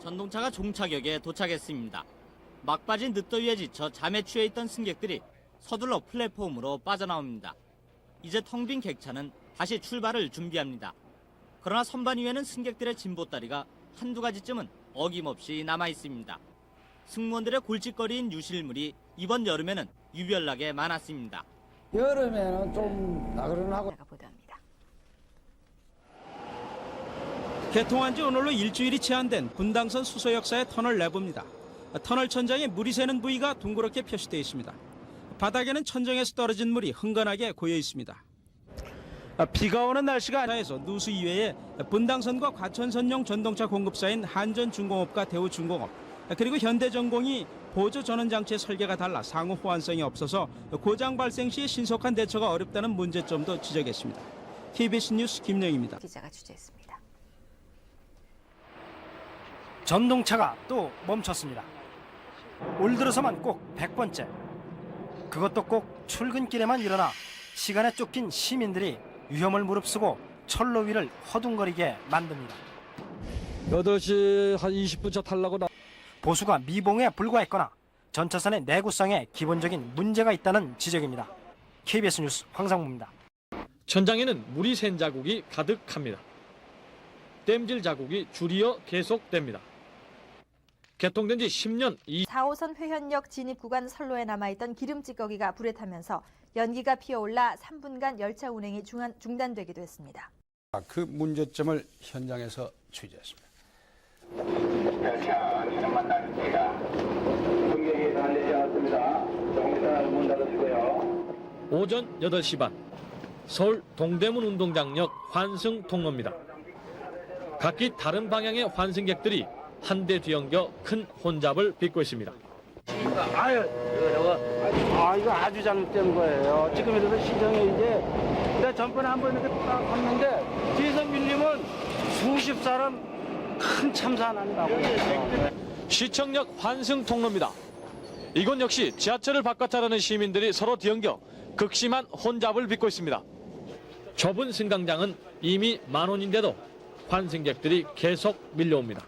[SPEAKER 15] 전동차가 종착역에 도착했습니다. 막빠진 늦더위에 지쳐 잠에 취해 있던 승객들이 서둘러 플랫폼으로 빠져나옵니다. 이제 텅 빈 객차는 다시 출발을 준비합니다. 그러나 선반 위에는 승객들의 진보다리가 한두 가지쯤은 어김없이 남아 있습니다. 승무원들의 골칫거리인 유실물이 이번 여름에는 유별나게 많았습니다.
[SPEAKER 9] 여름에는 좀 나그러나고.
[SPEAKER 7] 보도합니다.
[SPEAKER 25] 개통한 지 오늘로 일주일이 제한된 분당선 수서역사의 터널 내부입니다. 터널 천장에 물이 새는 부위가 둥그렇게 표시되어 있습니다. 바닥에는 천정에서 떨어진 물이 흥건하게 고여 있습니다. 비가 오는 날씨가 아니라서 누수 이외에 분당선과 과천선용 전동차 공급사인 한전중공업과 대우중공업 그리고 현대전공이 보조 전원장치의 설계가 달라 상호 호환성이 없어서 고장 발생 시 신속한 대처가 어렵다는 문제점도 지적했습니다. KBS 뉴스 김영입니다.
[SPEAKER 7] 기자가 취재했습니다.
[SPEAKER 22] 전동차가 또 멈췄습니다. 올 들어서만 꼭 100번째. 그것도 꼭 출근길에만 일어나 시간에 쫓긴 시민들이 위험을 무릅쓰고 철로 위를 허둥거리게 만듭니다.
[SPEAKER 20] 8시 한 20분 차 타려고
[SPEAKER 22] 보수가 미봉에 불과했거나 전차선의 내구성에 기본적인 문제가 있다는 지적입니다. KBS 뉴스 황상무입니다.
[SPEAKER 20] 천장에는 물이 샌 자국이 가득합니다. 땜질 자국이 줄이어 계속됩니다. 개통된 지 10년
[SPEAKER 29] 4호선 회현역 진입 구간 선로에 남아있던 기름 찌꺼기가 불에 타면서 연기가 피어올라 3분간 열차 운행이 중단되기도 했습니다.
[SPEAKER 2] 그 문제점을 현장에서 취재했습니다.
[SPEAKER 13] 열차 이름만 나갑니다. 승객이 달리지 않았습니다. 조금 이따 문 닫으시고요.
[SPEAKER 20] 오전 8시 반 서울 동대문 운동장역 환승 통로입니다. 각기 다른 방향의 환승객들이 한 대 뒤엉겨 큰 혼잡을 빚고 있습니다.
[SPEAKER 8] 이거 아주 잘못된 거예요. 지금 이래서 시정에 이제 내가 전번에 한번 이렇게 딱 갔는데 뒤에서 밀리면 수십 사람 큰 참사 난다고.
[SPEAKER 20] 시청역 환승 통로입니다. 이곳 역시 지하철을 바꿔타라는 시민들이 서로 뒤엉겨 극심한 혼잡을 빚고 있습니다. 좁은 승강장은 이미 만원인데도 환승객들이 계속 밀려옵니다.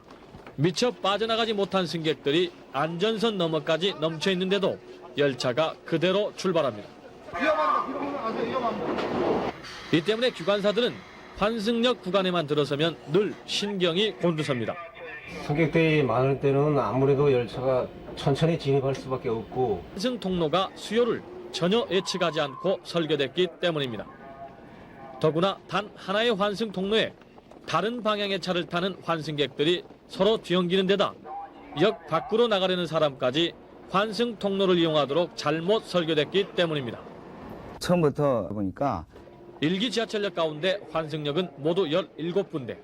[SPEAKER 20] 미처 빠져나가지 못한 승객들이 안전선 너머까지 넘쳐 있는데도 열차가 그대로 출발합니다. 이 때문에 기관사들은 환승역 구간에만 들어서면 늘 신경이 곤두섭니다.
[SPEAKER 16] 승객들이 많을 때는 아무래도 열차가 천천히 진입할 수밖에 없고
[SPEAKER 20] 환승 통로가 수요를 전혀 예측하지 않고 설계됐기 때문입니다. 더구나 단 하나의 환승 통로에 다른 방향의 차를 타는 환승객들이 서로 뒤엉기는 데다 역 밖으로 나가려는 사람까지 환승 통로를 이용하도록 잘못 설계됐기 때문입니다.
[SPEAKER 11] 처음부터 보니까
[SPEAKER 20] 일기 지하철역 가운데 환승역은 모두 17군데.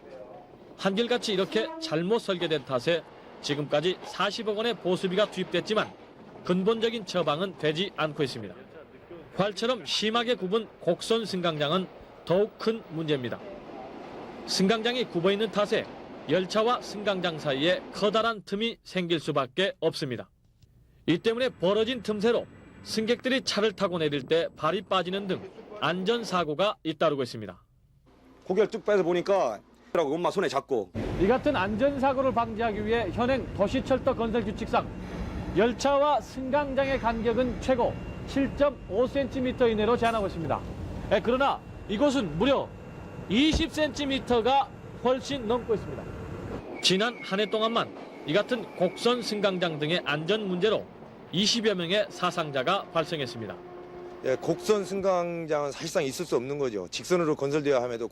[SPEAKER 20] 한결같이 이렇게 잘못 설계된 탓에 지금까지 40억 원의 보수비가 투입됐지만 근본적인 처방은 되지 않고 있습니다. 활처럼 심하게 굽은 곡선 승강장은 더욱 큰 문제입니다. 승강장이 굽어 있는 탓에 열차와 승강장 사이에 커다란 틈이 생길 수밖에 없습니다. 이 때문에 벌어진 틈새로 승객들이 차를 타고 내릴 때 발이 빠지는 등 안전사고가 잇따르고 있습니다.
[SPEAKER 1] 고개를 쭉 빼서 보니까 엄마 손에 잡고.
[SPEAKER 20] 이 같은 안전사고를 방지하기 위해 현행 도시철도 건설 규칙상 열차와 승강장의 간격은 최고 7.5cm 이내로 제한하고 있습니다. 그러나 이곳은 무려 20cm가 훨씬 넘고 있습니다. 지난 한 해 동안만 이 같은 곡선 승강장 등의 안전 문제로 20여 명의 사상자가 발생했습니다.
[SPEAKER 1] 곡선 승강장은 사실상 있을 수 없는 거죠. 직선으로 건설되어야 함에도.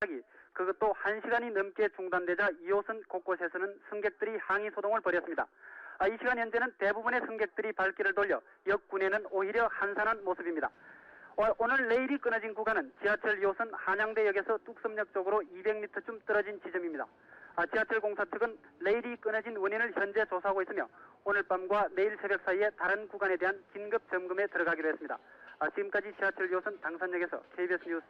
[SPEAKER 8] 그것도 1시간이 넘게 중단되자 2호선 곳곳에서는 승객들이 항의 소동을 벌였습니다. 이 시간 현재는 대부분의 승객들이 발길을 돌려 역군에는 오히려 한산한 모습입니다. 오늘 레일이 끊어진 구간은 지하철 2호선 한양대역에서 뚝섬역 쪽으로 200m쯤 떨어진 지점입니다. 지하철 공사 측은 레일이 끊어진 원인을 현재 조사하고 있으며 오늘 밤과 내일 새벽 사이에 다른 구간에 대한 긴급 점검에 들어가기로 했습니다. 지금까지 지하철 2호선 당산역에서 KBS 뉴스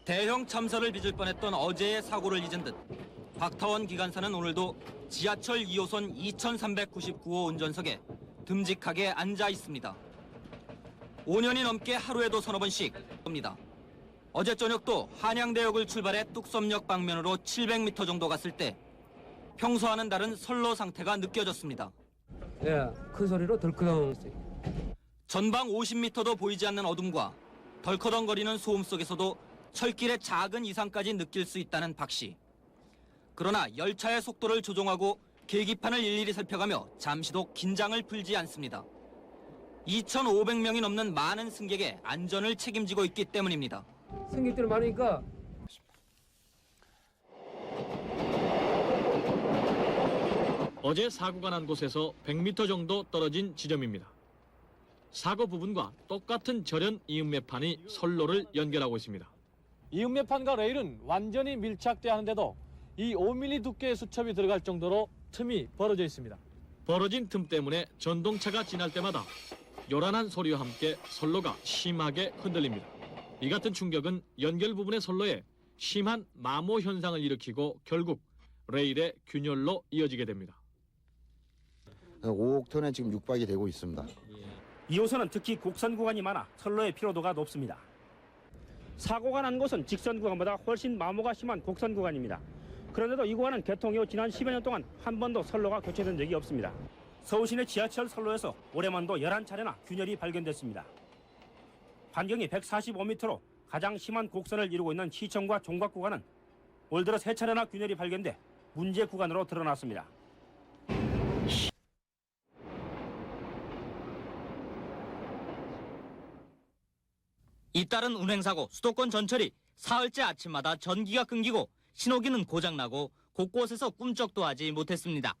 [SPEAKER 15] 대형 참사를 빚을 뻔했던 어제의 사고를 잊은 듯 박타원 기관사는 오늘도 지하철 2호선 2399호 운전석에 듬직하게 앉아 있습니다. 5년이 넘게 하루에도 서너 번씩 옵니다. 어제 저녁도 한양대역을 출발해 뚝섬역 방면으로 700m 정도 갔을 때 평소와는 다른 선로 상태가 느껴졌습니다.
[SPEAKER 3] 큰 소리로 덜컹.
[SPEAKER 15] 전방 50m도 보이지 않는 어둠과 덜커덩거리는 소음 속에서도 철길의 작은 이상까지 느낄 수 있다는 박 씨. 그러나 열차의 속도를 조종하고 계기판을 일일이 살펴가며 잠시도 긴장을 풀지 않습니다. 2,500명이 넘는 많은 승객의 안전을 책임지고 있기 때문입니다.
[SPEAKER 3] 승객들 많으니까.
[SPEAKER 20] 어제 사고가 난 곳에서 100m 정도 떨어진 지점입니다. 사고 부분과 똑같은 절연 이음매판이 선로를 연결하고 있습니다. 이음매판과 레일은 완전히 밀착돼야 하는데도 이 5mm 두께의 수첩이 들어갈 정도로 틈이 벌어져 있습니다. 벌어진 틈 때문에 전동차가 지날 때마다 요란한 소리와 함께 선로가 심하게 흔들립니다. 이 같은 충격은 연결 부분의 선로에 심한 마모 현상을 일으키고 결국 레일의 균열로 이어지게 됩니다.
[SPEAKER 17] 5억 톤에 지금 육박이 되고 있습니다.
[SPEAKER 25] 2호선은 특히 곡선 구간이 많아 선로의 피로도가 높습니다. 사고가 난 곳은 직선 구간보다 훨씬 마모가 심한 곡선 구간입니다. 그런데도 이 구간은 개통 이후 지난 10여 년 동안 한 번도 선로가 교체된 적이 없습니다. 서울시내 지하철 선로에서 올해만도 11차례나 균열이 발견됐습니다. 반경이 145m로 가장 심한 곡선을 이루고 있는 시청과 종각 구간은 올 들어 3차례나 균열이 발견돼 문제 구간으로 드러났습니다.
[SPEAKER 15] 잇따른 운행사고 수도권 전철이 사흘째 아침마다 전기가 끊기고 신호기는 고장나고 곳곳에서 꿈쩍도 하지 못했습니다.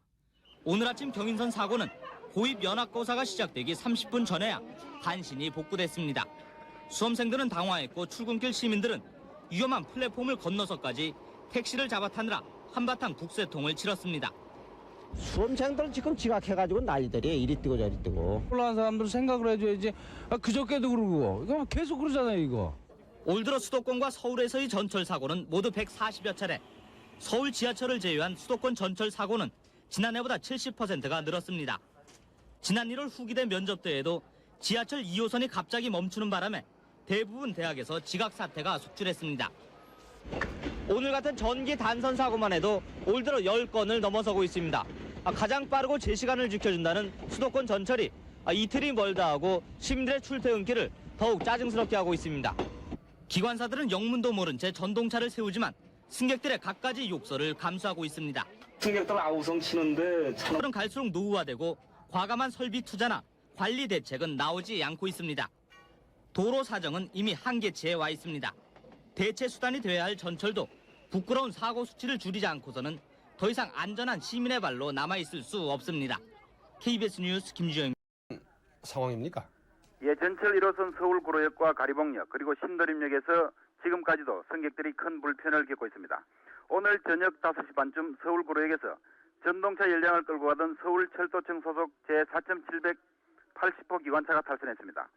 [SPEAKER 15] 오늘 아침 경인선 사고는 고입 연합고사가 시작되기 30분 전에야 간신히 복구됐습니다. 수험생들은 당황했고 출근길 시민들은 위험한 플랫폼을 건너서까지 택시를 잡아 타느라 한바탕 국세통을 치렀습니다.
[SPEAKER 8] 수험생들은 지금 지각해가지고 난리들이에요. 이리 뛰고 저리 뛰고.
[SPEAKER 3] 올라간 사람들 생각을 해줘야지. 그저께도 그러고. 이거 계속 그러잖아요, 이거.
[SPEAKER 15] 올 들어 수도권과 서울에서의 전철 사고는 모두 140여 차례. 서울 지하철을 제외한 수도권 전철 사고는 지난해보다 70%가 늘었습니다. 지난 1월 후기대 면접대에도 지하철 2호선이 갑자기 멈추는 바람에 대부분 대학에서 지각 사태가 속출했습니다. 오늘 같은 전기 단선 사고만 해도 올 들어 10건을 넘어서고 있습니다. 가장 빠르고 제 시간을 지켜준다는 수도권 전철이 이틀이 멀다 하고 시민들의 출퇴근길을 더욱 짜증스럽게 하고 있습니다. 기관사들은 영문도 모른 채 전동차를 세우지만 승객들의 갖가지 욕설을 감수하고 있습니다.
[SPEAKER 8] 승객들 아우성 치는데
[SPEAKER 15] 차는 갈수록 노후화되고 과감한 설비 투자나 관리 대책은 나오지 않고 있습니다. 도로 사정은 이미 한계치에 와 있습니다. 대체 수단이 되어야 할 전철도 부끄러운 사고 수치를 줄이지 않고서는 더 이상 안전한 시민의 발로 남아있을 수 없습니다. KBS 뉴스 김주영입니다.
[SPEAKER 2] 상황입니까?
[SPEAKER 19] 예, 전철 1호선 서울구로역과 가리봉역 그리고 신도림역에서 지금까지도 승객들이 큰 불편을 겪고 있습니다. 오늘 저녁 5시 반쯤 서울구로역에서 전동차 열량을 끌고 가던 서울철도청 소속 제4.780호 기관차가 탈선했습니다.